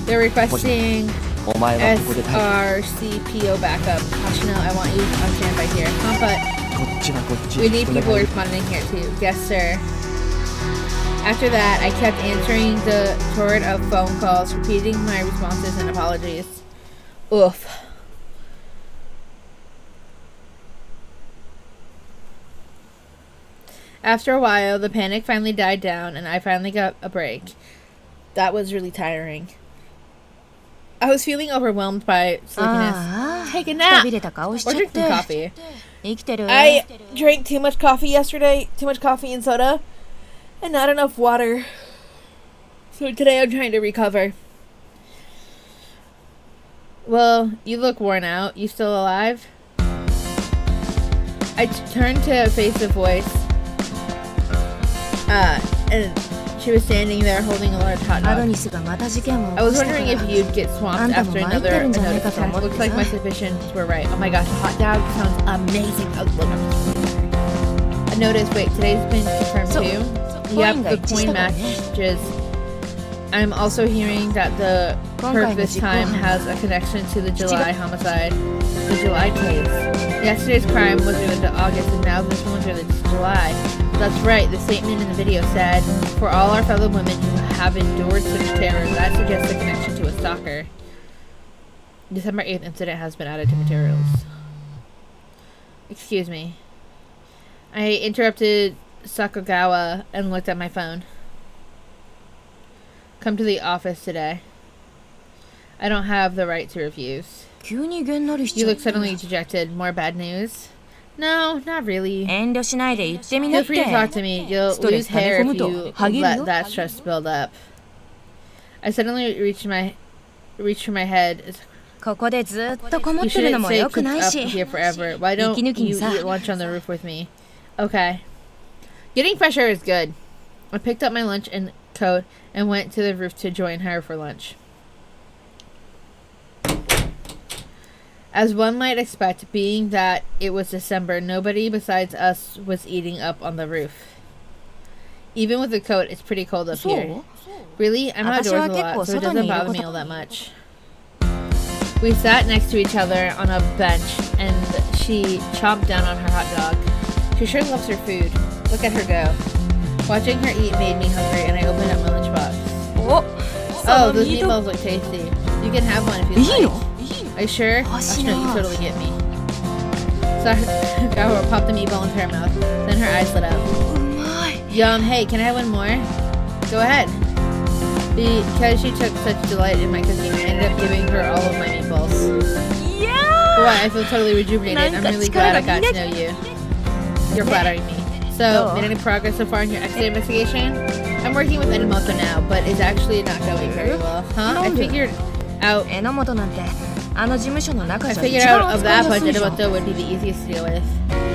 they're requesting SRCPO backup. Hashino, I want you on standby here. Compa, we need people responding here too. Yes, sir. After that, I kept answering the torrent of phone calls, repeating my responses and apologies. Oof. After a while, the panic finally died down, and I finally got a break. That was really tiring. I was feeling overwhelmed by sleepiness. Take a nap! Or drink some coffee. I drank too much coffee yesterday. Too much coffee and soda. And not enough water. So today I'm trying to recover. Well, you look worn out. You still alive? I turned to face the voice. And she was standing there holding a large hot dog. I was wondering if you'd get swamped after another attack. Looks like my suspicions were right. Oh my gosh, a hot dog sounds amazing. I noticed, wait, today's been confirmed too? Yep, the coin matches. I'm also hearing that the perp this time has a connection to the July homicide. The July case. Yesterday's crime was related to August, and now this one was related to July. That's right, the statement in the video said, for all our fellow women who have endured such terror, that suggests a connection to a stalker. December 8th incident has been added to materials. Excuse me. I interrupted Sakogawa and looked at my phone. Come to the office today. I don't have the right to refuse. You look suddenly dejected. More bad news? No, not really. Feel free to talk to me. You'll lose hair if you let that stress build up. I suddenly reached for my head. You shouldn't stay cooped up here forever. Why don't you eat lunch on the roof with me? Okay. Getting fresh air is good. I picked up my lunch and coat and went to the roof to join her for lunch. As one might expect, being that it was December, nobody besides us was eating up on the roof. Even with the coat, it's pretty cold up here. Really? I'm outdoors a lot, so it doesn't bother me all that much. We sat next to each other on a bench, and she chomped down on her hot dog. She sure loves her food. Look at her go. Watching her eat made me hungry, and I opened up my lunchbox. Oh, those meatballs look tasty. You can have one if you like. Are you sure? Gosh, no, you totally get me. So Gawa popped the meatball into her mouth. Then her eyes lit up. Yum, hey, can I have one more? Go ahead. Because she took such delight in my cooking, I ended up giving her all of my meatballs. Yeah! Boy, I feel totally rejuvenated. I'm really glad I got to know you. You're flattering me. So, made any progress so far in your exit investigation? I'm working with Enomoto now, but it's actually not going very well. Huh? I figured out of that bunch, Enomoto would be the easiest to deal with.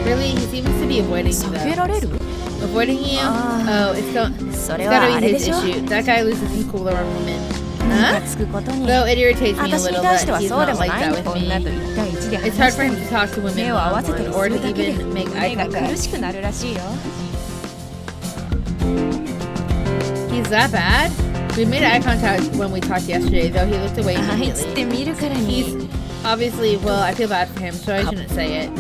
Really? He seems to be avoiding you, though. Avoiding you? Oh, it's gotta be his issue. That guy loses his cool over women. Huh? Though it irritates me a little that he's not like that with me. It's hard for him to talk to women one-on-one or to even make eye contact. He's that bad? We made eye contact when we talked yesterday, though he looked away immediately. He's obviously, well, I feel bad for him, so I shouldn't say it.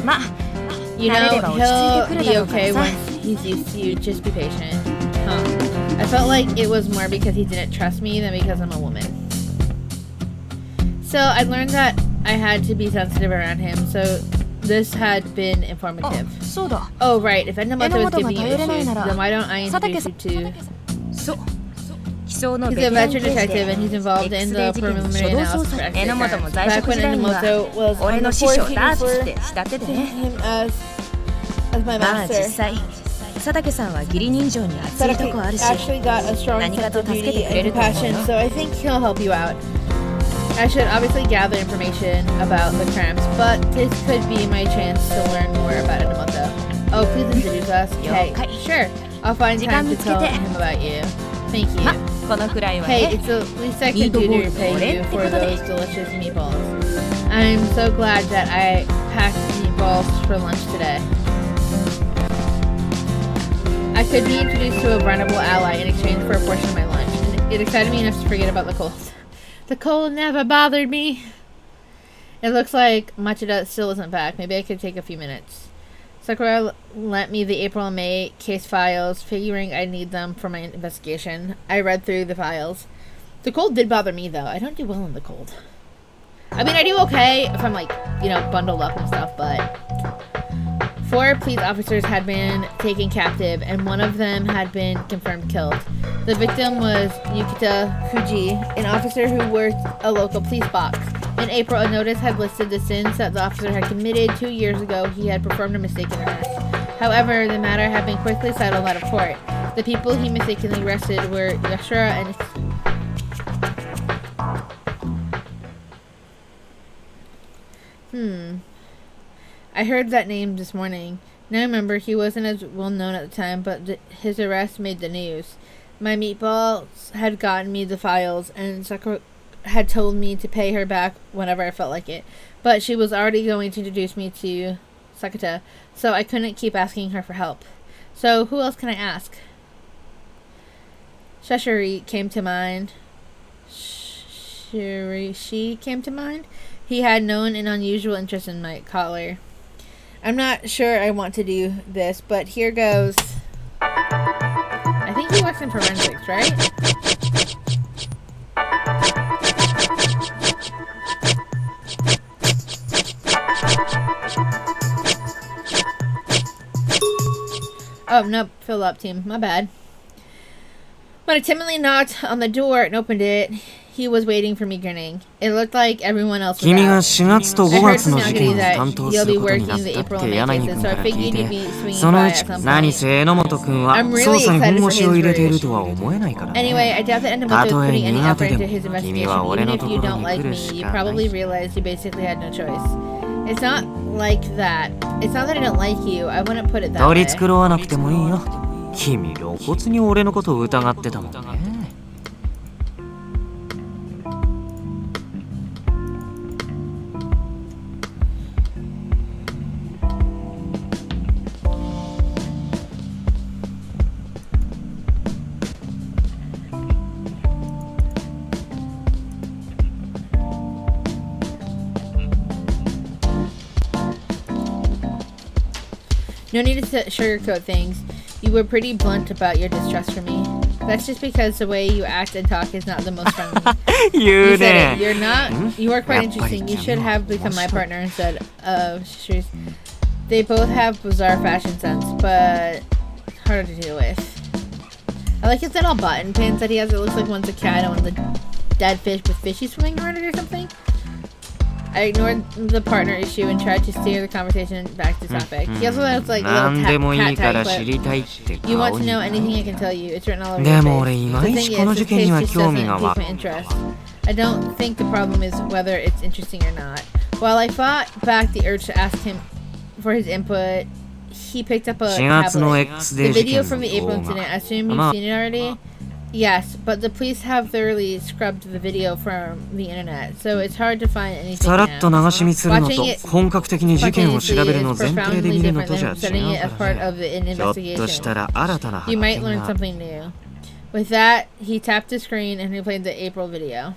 You know, he'll be okay once he's used to you. Just be patient. Huh. I felt like it was more because he didn't trust me than because I'm a woman. So I learned that I had to be sensitive around him, so This had been informative. Oh, right. If Enomoto is giving you issues, then why don't I introduce you to... He's a veteran detective and he's involved in the preliminary analysis for X-ray crimes. Back when Enomoto was on the force, he referred to him as my master. Sadake actually got a strong sense of duty and compassion, so I think he'll help you out. I should obviously gather information about the crimes, but this could be my chance to learn more about Enomoto. Oh, please introduce us. Okay, sure. I'll find time to tell him about you. Thank you. Hey, it's the least I can do to repay you for those delicious meatballs. I'm so glad that I packed meatballs for lunch today. I could be introduced to a vulnerable ally in exchange for a portion of my lunch. It excited me enough to forget about the cold. The cold never bothered me. It looks like Machida still isn't back. Maybe I could take a few minutes. Sakura lent me the April and May case files, figuring I'd need them for my investigation. I read through the files. The cold did bother me, though. I don't do well in the cold. I mean, I do okay if I'm, like, you know, bundled up and stuff, but... 4 police officers had been taken captive, and one of them had been confirmed killed. The victim was Yukita Fuji, an officer who worked a local police box. In April, a notice had listed the sins that the officer had committed 2 years ago. He had performed a mistaken arrest. However, the matter had been quickly settled out of court. The people he mistakenly arrested were Yashura and... I heard that name this morning. Now remember, he wasn't as well known at the time, but his arrest made the news. My meatballs had gotten me the files, and Sakura had told me to pay her back whenever I felt like it. But she was already going to introduce me to Sakata, so I couldn't keep asking her for help. So who else can I ask? Shashiri came to mind. She came to mind. He had known an unusual interest in my collar. I'm not sure I want to do this, but here goes. I think he works in forensics, right? Oh, nope. Fill up, team. My bad. When I timidly knocked on the door and opened it, he was waiting for me grinning. It looked like everyone else was out. I heard from Nagari that you'll be working the April and May cases, so I figured you'd be swinging by at some point. I'm really excited for his version. Anyway, I doubt that Enomoto is putting any effort into his investigation. Even if you don't like me, you probably realized you basically had no choice. It's not like that. It's not that I don't like you. I wouldn't put it that way. No need to sugarcoat things. You were pretty blunt about your distrust for me. That's just because the way you act and talk is not the most friendly. You said it. You're not. You are quite interesting. You should have become my partner instead of Shishiri's. They both have bizarre fashion sense, but harder to deal with. I like his little button pins that he has. It looks like one's a cat and one's a dead fish with fishies swimming around it or something. I ignored the partner issue and tried to steer the conversation back to topic. He also has like a little cat type, you want to know anything I can tell you. It's written all over your face. The thing is, this case just doesn't pique my interest. I don't think the problem is whether it's interesting or not. While I fought back the urge to ask him for his input, he picked up a tablet. The video from the April incident, I assume you've seen it already? Yes, but the police have thoroughly scrubbed the video from the internet, so it's hard to find anything now. Watching it spontaneously is profoundly different than setting it as part of an investigation. You might learn something new. With that, he tapped the screen and replayed the April video.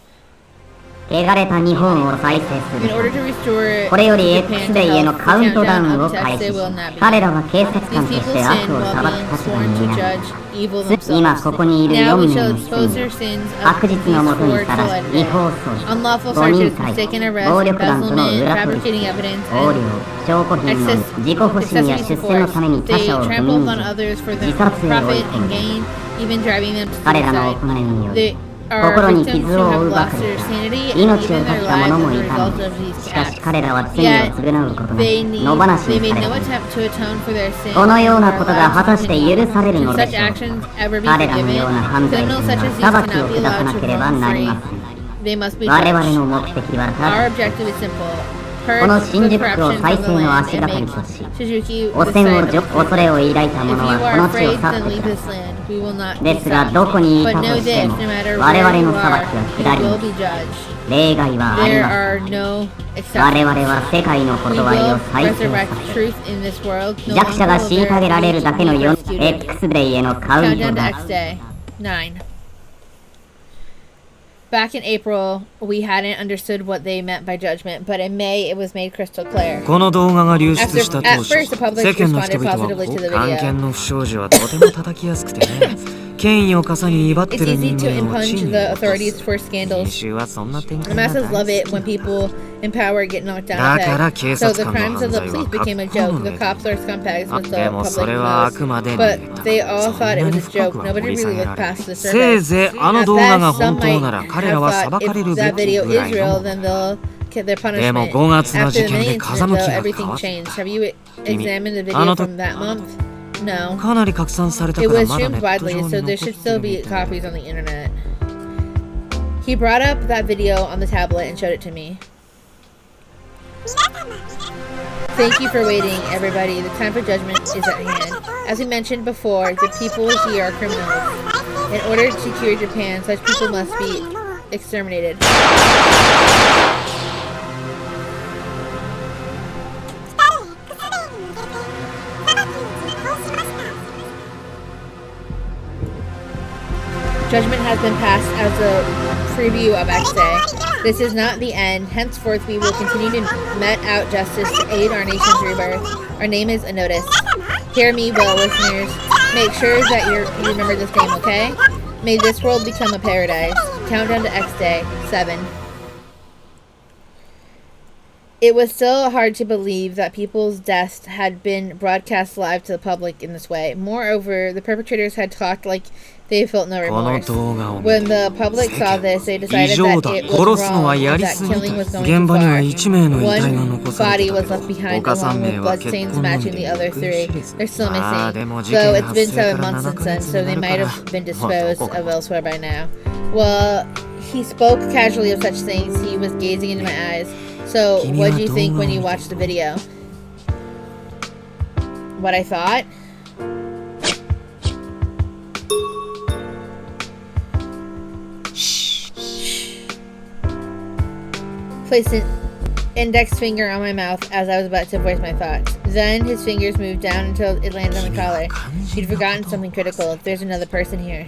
汚れた日本を再生す In る order to restore これより Japan's X デイへの health, カウント the ダウ countdown ンを up to 開 X 始 day し will not be. 彼らは警察 These 官とし people て sin 悪を while 裁く being 立場 sworn に to いる judge evil 今 themselves. ここにいる Now 4 we 名 shall の expose 罪 their を sins 悪 of 実の these もとに four さらし today. 違法操作 Unlawful 誤認 searches, 罪 mistaken arrest, 暴力団との embezzlement, 裏取 fabricating 引 evidence, 横領 and 証拠品のみ自己保身や excessive 出世の force. ために他 They 者を踏み trample に upon じ others for 自 their 殺へ追い profit 込 and んで gain, even driving them to 彼らの suicide. 行いによ They り are 心に victims 傷 who を負 have うば lost かり their か sanity and 命を even 絶 their った lives 者 as も a いた result ので of these しかし acts. 彼らは罪を Yet 償うことなく they 野放し made にさ no れている attempt to atone for their sins. このよう and な are ことが allowed 果 to たして continue. 許される Can ので such しょう actions ever be 彼らの forgiven? ような犯罪 Criminals 人 such は as these 裁きを cannot be 下さ allowed な to ければ roam なり free. ません They must be 我々 judged. の目的はた Our だ objective is simple. こ Purge の the 新宿区を corruption 再 from 生 the の land 足 and がか make りとし Shizuki 汚 the 染 site を of the 恐れを抱いた If 者 you はこ are の地を afraid, 去っ then て leave くれ this land. We will not be ですが stopped. どこにい But た know として this, も no matter 我 where 々 you の裁 are, きは you 下り will ま be す judged. 例外はあり There ません are no 我々 exceptions. は世界の We 断りを will 再生さ resurrect せ truth in this world. No 弱者 longer が will 虐げられる their だけの be 4 persecuted. X デイへのカウント Countdown to ダウ X ン Day. 9. Back in April, we hadn't understood what they meant by judgment, but in May, it was made crystal clear. この動画が流出した At 当 first, 初 the public 世間の人 responded 々は positively to the 関 video. 係の不祥事はとても叩きやすくてね権威を重ね威張って It's る easy 人 to 間を地 impugn に the 落と authorities す for 民 scandals. 衆はそんな展 The 開が masses 大 love 好 it き when people in power get knocked down だから a 警 peg. So 察 the 官の crimes 犯 of the 罪は police 格 became a 好 joke. の The 値 cops 段 are scumbags あ with で the もそ public れはあく knows. までに But ネタ they all そん thought な it に was a 深 joke. くは Nobody 掘り下 really げ looked られ past the せい surface. ぜいあの At 動画が best, some 本当なら might 彼ら have は thought 裁かれ if るべ that き video ぐら is い real, の then they'll get their でも punishment. 5月の After 事 the 件 May で incident, 風向 though, きが変 everything わった changed. Have you examined the あ video の時 from that month? No. かなり拡散された It から was まだネ streamed ット widely, 上に so 残 there っ should て still る be みたい copies on the internet. He brought up that video on the tablet and showed it to me. Thank you for waiting, everybody. The time for judgment is at hand. As we mentioned before, the people here are criminals. In order to cure Japan, such people must be exterminated. Judgment has been passed as a preview of X Day. This is not the end. Henceforth, we will continue to met out justice to aid our nation's rebirth. Our name is Enomoto. Hear me well, listeners. Make sure that you remember this name, okay? May this world become a paradise. Countdown to X Day. 7. It was still hard to believe that people's deaths had been broadcast live to the public in this way. Moreover, the perpetrators had talked like they felt no この remorse. 動画を見 When て the public saw this, they 異 decided 常 that だ it 殺 was すのは wrong, やり that すぎた killing was going 現 too 場には far. 1名の遺体が One 残されて body た was けど left behind 他3 along 名 with は blood 結 stains 婚のみ matching で the 行 other 方 three. 知れず They're still ああで missing. も事 Though 件 it's 発 been 生か 7 ら months 7 since ヶ then, 月 so に they なる might から have been まあ disposed どこか of elsewhere by now. Well, he spoke casually of such things. He was gazing into my eyes. So, what did you think when you watched the video? What I thought? Placed an index finger on my mouth as I was about to voice my thoughts. Then his fingers moved down until it landed on the collar. He'd forgotten something critical. There's another person here.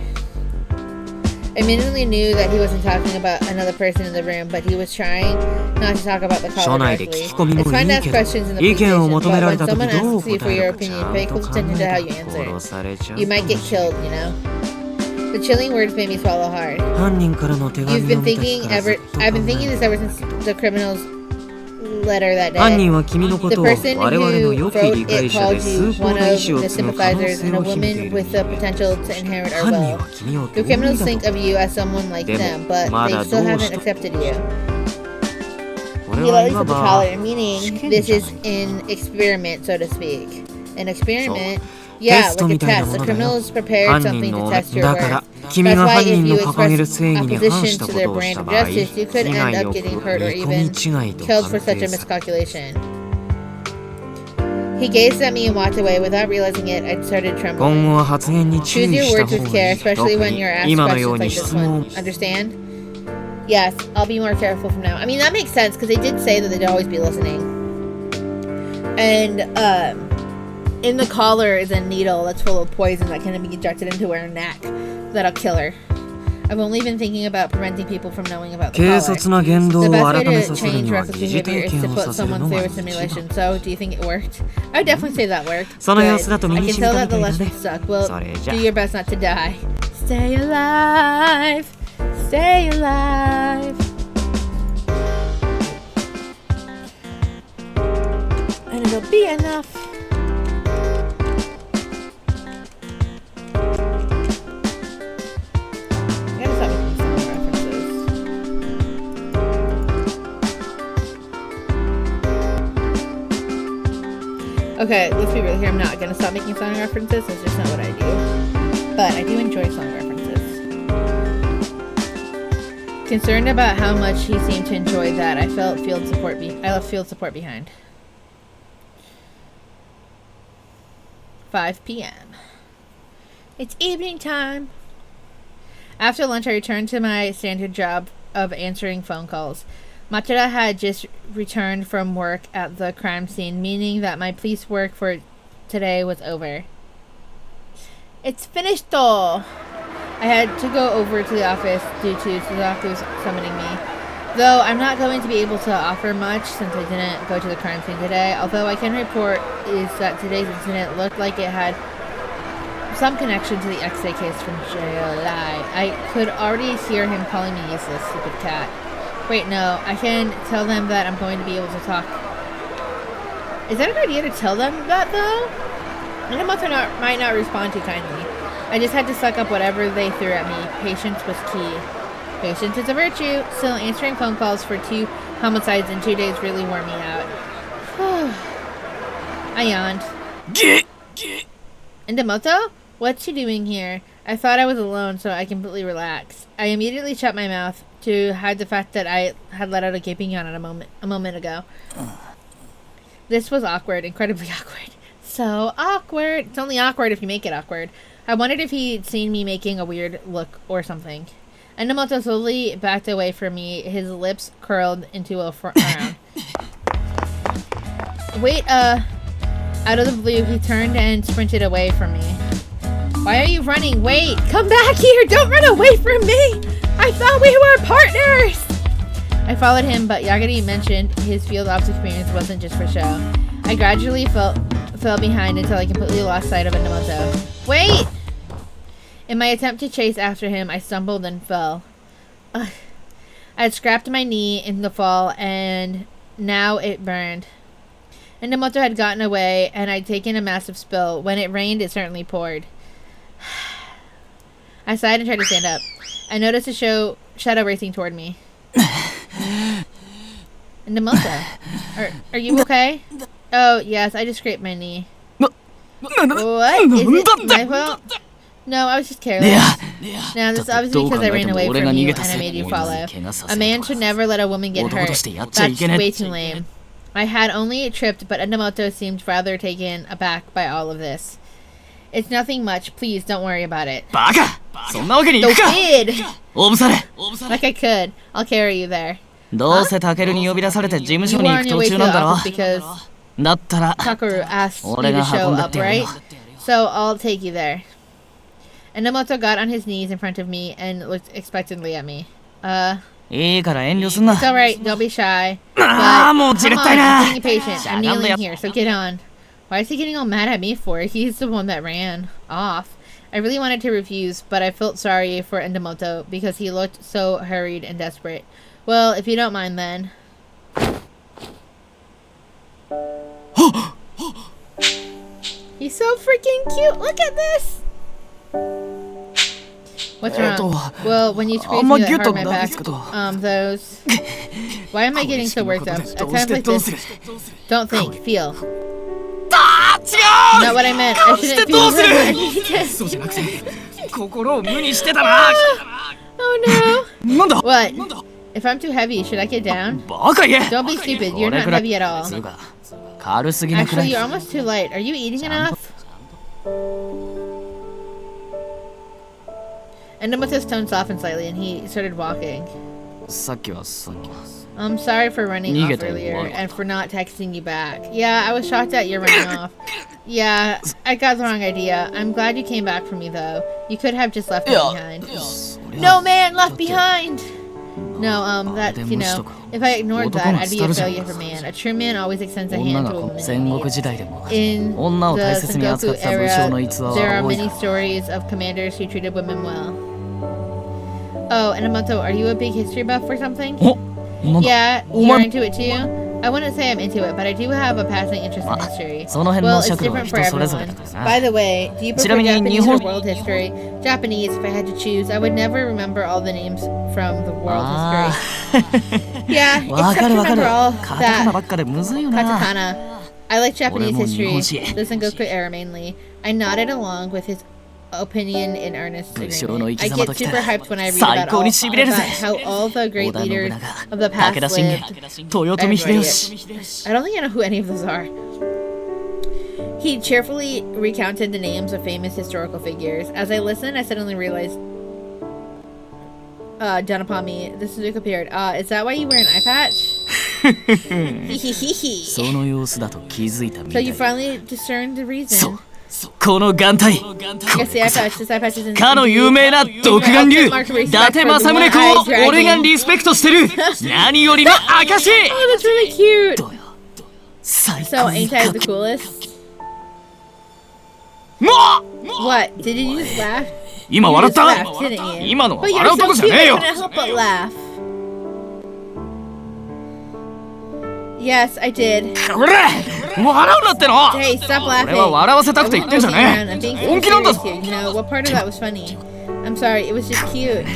I immediately knew that he wasn't talking about another person in the room, but he was trying not to talk about the collar directly. It's fine to ask questions in the police station, but when someone asks you for your opinion, pay close attention to how you answer. You might get killed, you know? The chilling words made me swallow hard. 犯人からの手 I've 紙を been 見た日 thinking からずっと考 I've been え thinking て this ever since the criminal's letter that 犯 day. 人は君のこ The とを person 我々の who 良き wrote 理 it 解者 called で崇 you 高 one な意 of 志を the 継ぐ可能 sympathizers 性 and a を秘めてい woman る with the potential to inherit our 犯人 will. は君を The どう見 criminals だ think と of you as someone like でも them, but ま they だ still どう haven't した accepted you. これ He は at い least わ with the ば collar, meaning this is an experiment, so to speak. An experiment? Yeah, Testo like a みたいな test. も The のだよ criminals prepared 犯 something 人 to の test your だから worth. 君 That's が why 犯 if 人 you の掲げる express 正義に反し opposition た to こ their とをし brand た of 場合 justice, you 被 could end 害 up を getting 見 hurt or 込み even 違いと killed for 判 such 定 a され miscalculation. He gazed at me and walked away. Without realizing it, I started 今 trembling. 後は発言に注 Choose 意 your した words 方 with が care, いい especially 特 when に you're asked 今のよ questions うに like this 質問 one. Understand? Yes, I'll be more careful from now. I mean, that makes sense because they did say that they'd always be listening. And in the collar is a needle that's full of poison that can be injected into her neck that'll kill her. I've only been thinking about preventing people from knowing about the caller. The best way to change reckless behavior is to put someone through a simulation. So, do you think it worked? I would definitely say that worked. Good. I can tell that the lesson sucked. Well, do your best not to die. Stay alive. Stay alive. And it'll be enough. Okay, let's be real here. I'm not gonna stop making song references. That's just not what I do. But I do enjoy song references. Concerned about how much he seemed to enjoy that, I left field support behind. 5 p.m. It's evening time. After lunch, I returned to my standard job of answering phone calls. Machida had just returned from work at the crime scene, meaning that my police work for today was over. It's finished though! I had to go over to the office due to Suzaku's summoning me. Though I'm not going to be able to offer much since I didn't go to the crime scene today, although I can report is that today's incident looked like it had some connection to the X-ray case from JLI. I could already hear him calling me useless, stupid cat. Wait, no, I can tell them that I'm going to be able to talk. Is that a good idea to tell them that, though? Enomoto might not respond too kindly. I just had to suck up whatever they threw at me. Patience was key. Patience is a virtue. Still, answering phone calls for 2 homicides in 2 days really wore me out. I yawned. Enomoto? What's she doing here? I thought I was alone, so I completely relaxed. I immediately shut my mouth to hide the fact that I had let out a gaping yawn a moment ago. This was awkward, incredibly awkward. So awkward. It's only awkward if you make it awkward. I wondered if he'd seen me making a weird look or something. Enomoto slowly backed away from me, his lips curled into a frown. Wait, out of the blue, he turned and sprinted away from me. Why are you running? Wait! Come back here! Don't run away from me! I thought we were partners! I followed him, but Yagami mentioned his field ops experience wasn't just for show. I gradually fell behind until I completely lost sight of Enomoto. Wait! In my attempt to chase after him, I stumbled and fell. I had scraped my knee in the fall, and now it burned. Enomoto had gotten away, and I'd taken a massive spill. When it rained, it certainly poured. I sighed and tried to stand up. I noticed a shadow racing toward me. Enomoto, are you okay? Oh, yes, I just scraped my knee. What? Is it my fault? No, I was just careless. Now, this is obviously because I ran away from you and I made you follow. A man should never let a woman get hurt. That's way too lame. I had only tripped, but Enomoto seemed rather taken aback by all of this. It's nothing much. Please, don't worry about it. No kid! Like I could. I'll carry you there. You are on your way to the office because Takeru asked you to show up, right? So I'll take you there. Enomoto got on his knees in front of me and looked expectantly at me. It's alright, don't be shy. But, come on, I'm being patient. I'm kneeling here, so get on. Why is he getting all mad at me for? He's the one that ran off. I really wanted to refuse, but I felt sorry for Enomoto because he looked so hurried and desperate. Well, if you don't mind then. He's so freaking cute. Look at this. What's wrong? Well, when you squeeze me that hard my back, those... Why am I getting so worked up? At times like this, don't think, feel. Not what I meant. I shouldn't feel Oh no. What? If I'm too heavy, should I get down? Don't be stupid. You're not heavy at all. Actually, you're almost too light. Are you eating enough? Enomoto's tone softened slightly and he started walking. I'm sorry for running off earlier and for not texting you back. Yeah, I was shocked that you're running off. Yeah, I got the wrong idea. I'm glad you came back for me though. You could have just left me behind. No man left behind! No, that, you know, if I ignored that, I'd be a failure for man. A true man always extends a hand to a woman in need. In the Sengoku era, there are many stories of commanders who treated women well. Oh, Enomoto, are you a big history buff or something? Yeah, you're into it too? I wouldn't say I'm into it, but I do have a passing interest in history. Well, it's different for everyone. By the way, do you prefer Japanese or world history? Japanese, if I had to choose. I would never remember all the names from the world history. Yeah, except to remember all that katakana. I like Japanese history, the Sengoku era mainly. I nodded along with his opinion in earnest agreement. I get super hyped when I read about how all the great leaders of the past lived. I don't think I know who any of those are. He cheerfully recounted the names of famous historical figures. As I listened, I suddenly realized, dawned upon me, this Suzuka appeared. Is that why you wear an eye patch? So you finally discerned the reason. この眼帯かの有名な独眼竜伊達政宗公を俺がリスペクトしてる何よりの証 Oh, that's really cute. So, ain't I the coolest? What? Did you just laugh? 今笑った 今のは笑うとこじゃねえよ Yes, I did. Hey, stop laughing. I was joking around. I'm being serious here. You know, what part of that was funny? I'm sorry, it was just cute.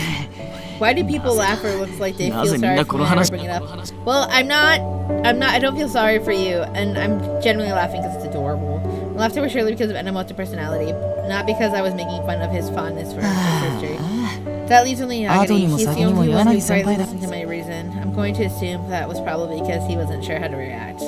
Why do people laugh or look like they feel sorry for me when I bring it up? Well, I don't feel sorry for you, and I'm genuinely laughing because it's adorable. Laughter was surely because of Enomoto's personality, not because I was making fun of his fondness for history. That leaves only Yagami. He's the only one who probably listened to my reason. I'm going to assume that was probably because he wasn't sure how to react.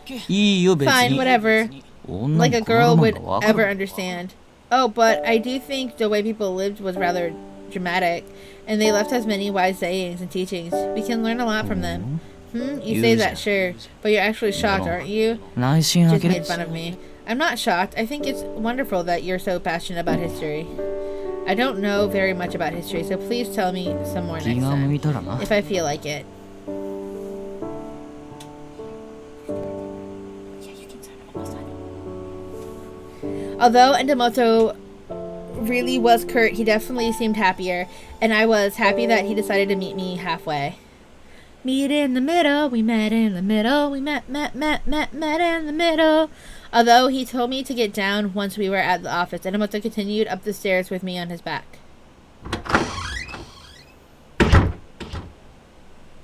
Fine, whatever. Like a girl would ever understand. Oh, but I do think the way people lived was rather dramatic, and they left us many wise sayings and teachings. We can learn a lot from them. You say that, sure, but you're actually shocked, aren't you? Just made fun of me. I'm not shocked. I think it's wonderful that you're so passionate about history. I don't know very much about history, so please tell me some more next time, if I feel like it. Although Enomoto really was curt, he definitely seemed happier, and I was happy that he decided to meet me halfway. Meet in the middle, we met in the middle, we met in the middle. Although he told me to get down once we were at the office, Enomoto continued up the stairs with me on his back.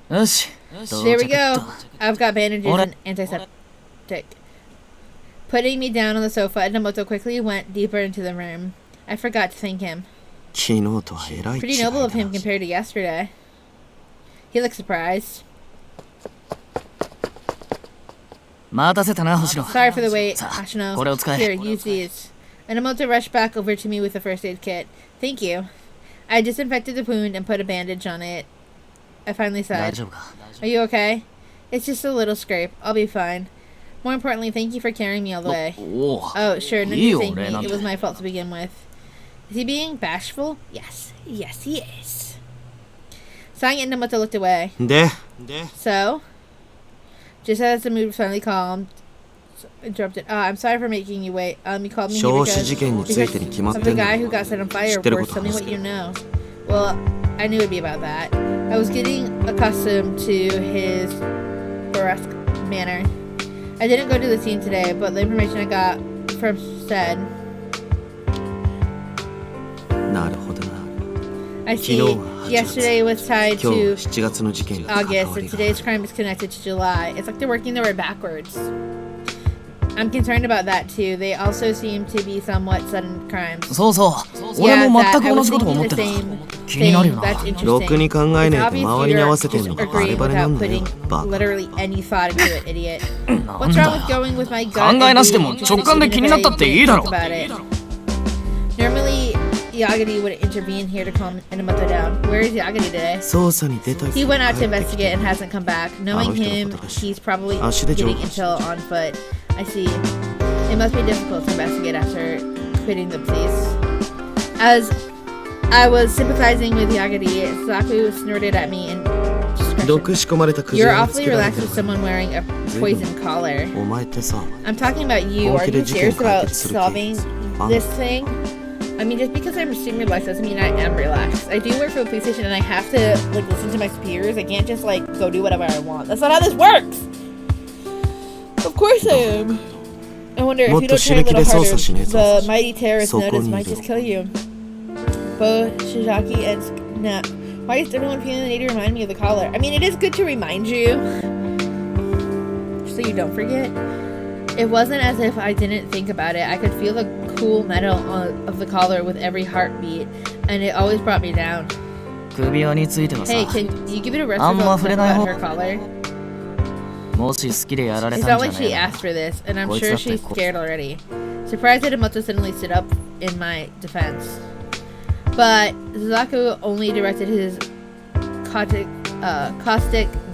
There we go. I've got bandages and antiseptic. Putting me down on the sofa, Enomoto quickly went deeper into the room. I forgot to thank him. Pretty noble of him compared to yesterday. He looked surprised. Sorry for the wait, Ashino. Here, use these. Enomoto rushed back over to me with the first aid kit. Thank you. I disinfected the wound and put a bandage on it. I finally sighed. Are you okay? It's just a little scrape. I'll be fine. More importantly, thank you for carrying me all the way. Oh, sure, no need to thank me. It was my fault to begin with. Is he being bashful? Yes. Yes, he is. Sighing, Enomoto looked away. So? Just as the mood was finally calmed, interrupted. I'm sorry for making you wait. You called me here because of the guy who got set on fire. Of course, tell me what you know. Well, I knew it'd be about that. I was getting accustomed to his brusque manner. I didn't go to the scene today, but the information I got from said. I see. Yesterday was tied to August, and today's crime is connected to July. It's like they're working their way backwards. I'm concerned about that too. They also seem to be somewhat sudden crimes. Yeah, that I was thinking the same thing. That's interesting. It's obvious you don't agree without putting literally any thought into it, idiot. What's wrong with going with my gut and being interested about it? Normally, Yagami would intervene here to calm Enomoto down. Where is Yagami today? He went out to investigate and hasn't come back. Knowing him, he's probably getting intel on foot. I see. It must be difficult to investigate after quitting the police. As I was sympathizing with Yagari. Saku snorted at me in discretion. You're awfully relaxed with someone wearing a poison collar. I'm talking about you. Are you serious about solving this thing? I mean, just because I'm extremely relaxed doesn't mean I am relaxed. I do work for the police station and I have to, like, listen to my superiors. I can't just, like, go do whatever I want. That's not how this works! Of course I am. I wonder if you don't try a little harder, the mighty terrorist notice might just kill you. Bo, Shizaki, and Snap. Why is everyone feeling the need to remind me of the collar? I mean, it is good to remind you, so you don't forget. It wasn't as if I didn't think about it. I could feel the cool metal of the collar with every heartbeat, and it always brought me down. Hey, can you give it a rest about her collar? It's not like she asked for this, and I'm sure she's scared already. Surprised that Enomoto suddenly stood up in my defense. But Suzaku only directed his caustic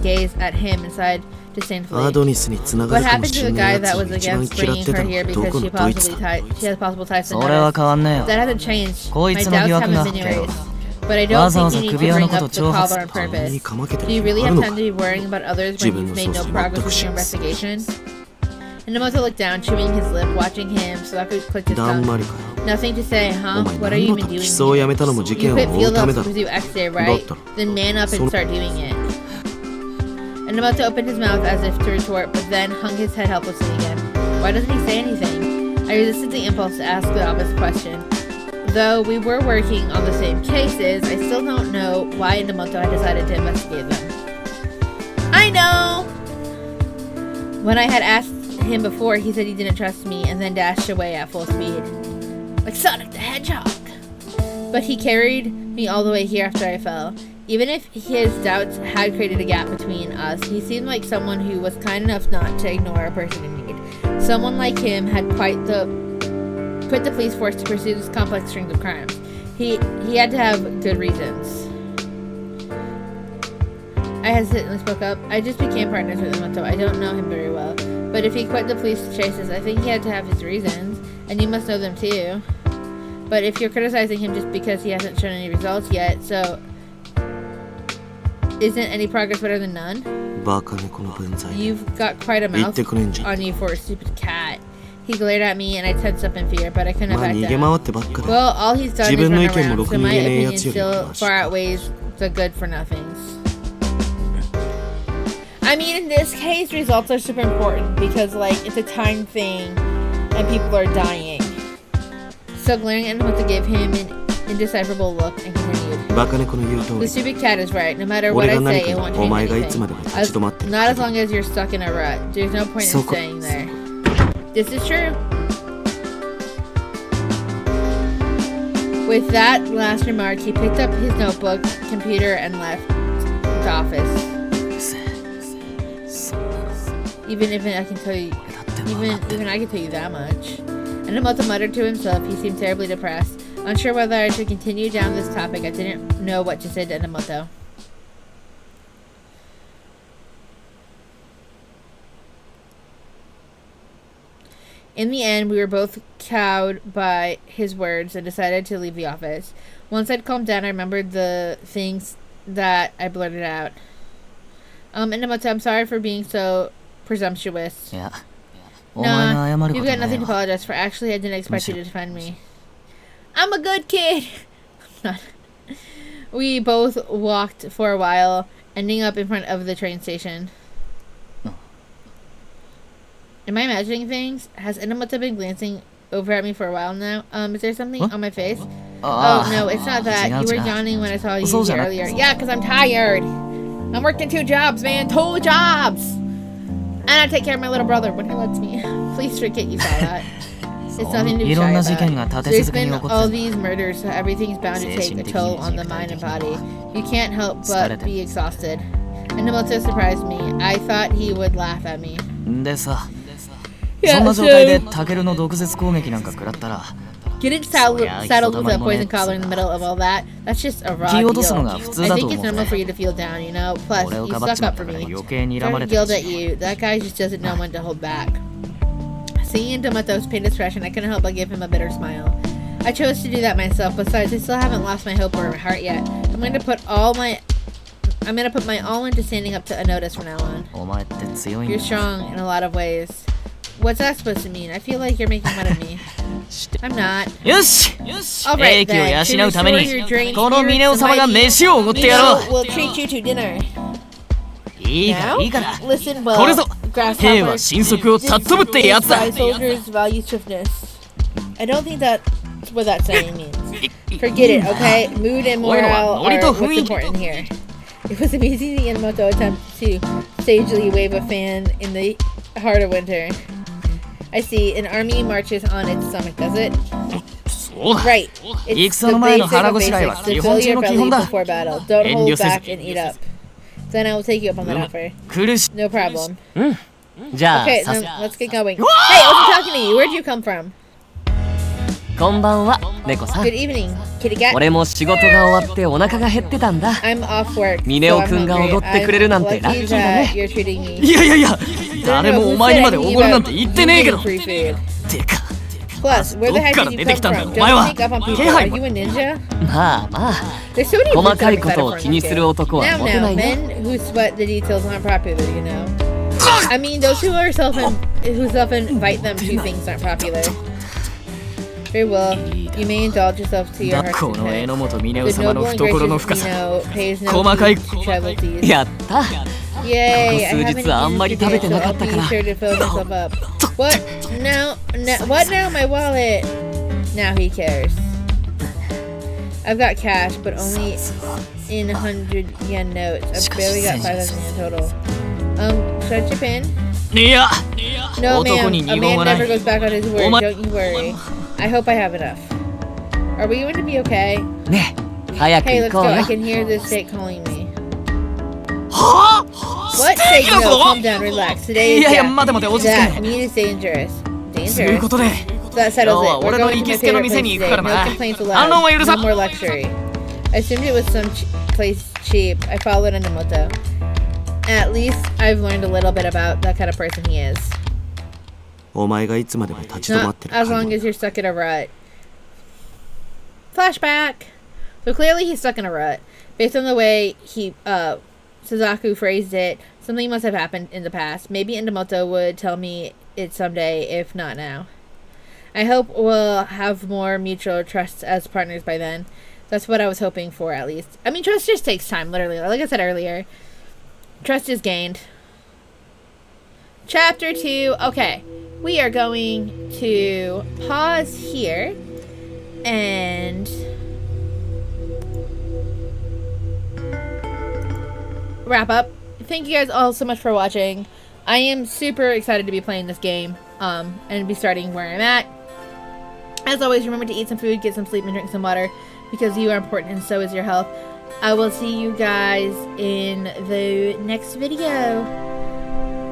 gaze at him and sighed disdainfully. What happened to the guy that was against bringing her here because she has possible ties to notice? That hasn't changed. My doubts haven't been erased. But I don't think you need to bring up the collar on purpose. Do you really have time to be worrying about others when you've made no progress with your investigation? Enomoto looked down, chewing his lip, watching him. Suzaku clicked his tongue. Nothing to say, huh? What are you even doing here? You quit field ops to pursue X-Day, right? Then man up and start doing it. Enomoto opened his mouth as if to retort, but then hung his head helplessly again. Why doesn't he say anything? I resisted the impulse to ask the obvious question. Though we were working on the same cases, I still don't know why Enomoto had decided to investigate them. I know! When I had asked him before, he said he didn't trust me and then dashed away at full speed. Like Sonic the Hedgehog! But he carried me all the way here after I fell. Even if his doubts had created a gap between us, he seemed like someone who was kind enough not to ignore a person in need. Someone like him had quit the police force to pursue this complex string of crimes. He had to have good reasons. I hesitantly spoke up. I just became partners with Enomoto. I don't know him very well. But if he quit the police chases, I think he had to have his reasons. And you must know them too. But if you're criticizing him just because he hasn't shown any results yet, so isn't any progress better than none? You've got quite a mouth on you for a stupid cat. He glared at me and I tensed up in fear, but I couldn't back down. Well, all he's done is run around, so my opinion still far outweighs the good for nothings. I mean, in this case, results are super important because, like, it's a time thing and people are dying. So glaring at Enomoto gave him an indecipherable look and continued. The stupid cat is right. No matter what I say, it won't change anything. Not as long as you're stuck in a rut. There's no point in staying there. This is true. With that last remark, he picked up his notebook, computer, and left the office. Even I can tell you that much. Enomoto muttered to himself. He seemed terribly depressed. Unsure whether I should continue down this topic, I didn't know what to say to Enomoto. In the end, we were both cowed by his words and decided to leave the office. Once I'd calmed down, I remembered the things that I blurted out. Enomoto, I'm sorry for being so presumptuous. Yeah. Nah, you've got nothing to apologize for. Actually, I didn't expect you to defend me. I'm a good kid. I'm not. We both walked for a while, ending up in front of the train station. Am I imagining things? Has Enomoto been glancing over at me for a while now? Is there something on my face? Oh, no, it's not that. You were yawning when I saw you here earlier. Yeah, because I'm tired. I'm working 2 jobs, man. 2 jobs! And I take care of my little brother when he lets me. Please forget you saw that. It's nothing to be shy about. There's been all these murders, so everything's bound to take a toll on the mind and body. You can't help but be exhausted. Enomoto surprised me. I thought he would laugh at me. Yeah, so getting saddled with a poison collar in the middle of all that, that's just a raw deal. I think it's normal for you to feel down, you know? Plus, you stuck up for me. Trying to gild at you. That guy just doesn't know when to hold back. Seeing Enomoto's pained expression, I couldn't help but give him a bitter smile. I chose to do that myself. Besides, I still haven't lost my hope or my heart yet. I'm gonna put my all into standing up to Enomoto from now on. You're strong in a lot of ways. What's that supposed to mean? I feel like you're making fun of me. I'm not. Alright then, to restore your drained spirits, the mighty Mino will treat you to dinner. Now, listen well, grasshopper. These soldiers value swiftness. I don't think that's what that saying means. Forget it, okay? Mood and morale are what's important here. It was amazing the Enomoto attempt to sagely wave a fan in the heart of winter. I see, an army marches on its stomach, does it? Right. It's the basics of basics. To fill your belly before battle. Don't hold back and eat up. Then I will take you up on that offer. No problem. Okay, then let's get going. Hey, I wasn't talking to you. Where'd you come from? Good evening, kitty cat. I'm off work, so I'm hungry. I'm lucky that you're treating me. Plus, where the heck did you come from? Don't sneak up on people. Are you a ninja? There's so many Now, men who sweat the details aren't popular, you know. I mean, those who self-invite them to things aren't popular. Very well, you may indulge yourself to your heart's content. The noble and gracious Mino pays no heed to trivialities. Yay, I haven't eaten today, so I'll be sure to fill myself up. What? No, what now? My wallet! Now he cares. I've got cash, but only in 100 yen notes. I've barely got 5,000 yen total. Should I chip in? No, ma'am. A man never goes back on his word. Don't you worry. I hope I have enough. Are we going to be okay? Hey, let's go. I can hear this state calling me. What? State? No, calm down, relax. Today is that mean is dangerous. Dangerous? So that settles it. We're going to my favorite place today. No complaints allowed. No more luxury. I assumed it was some place cheap. I followed Enomoto. At least I've learned a little bit about that kind of person he is. Not as long as you're stuck in a rut. Flashback! So clearly he's stuck in a rut. Based on the way Suzaku phrased it, something must have happened in the past. Maybe Enomoto would tell me it someday, if not now. I hope we'll have more mutual trust as partners by then. That's what I was hoping for, at least. I mean, trust just takes time, literally. Like I said earlier. Trust is gained. Chapter 2. Okay. We are going to pause here and wrap up. Thank you guys all so much for watching. I am super excited to be playing this game and be starting where I'm at. As always, remember to eat some food, get some sleep, and drink some water because you are important and so is your health. I will see you guys in the next video.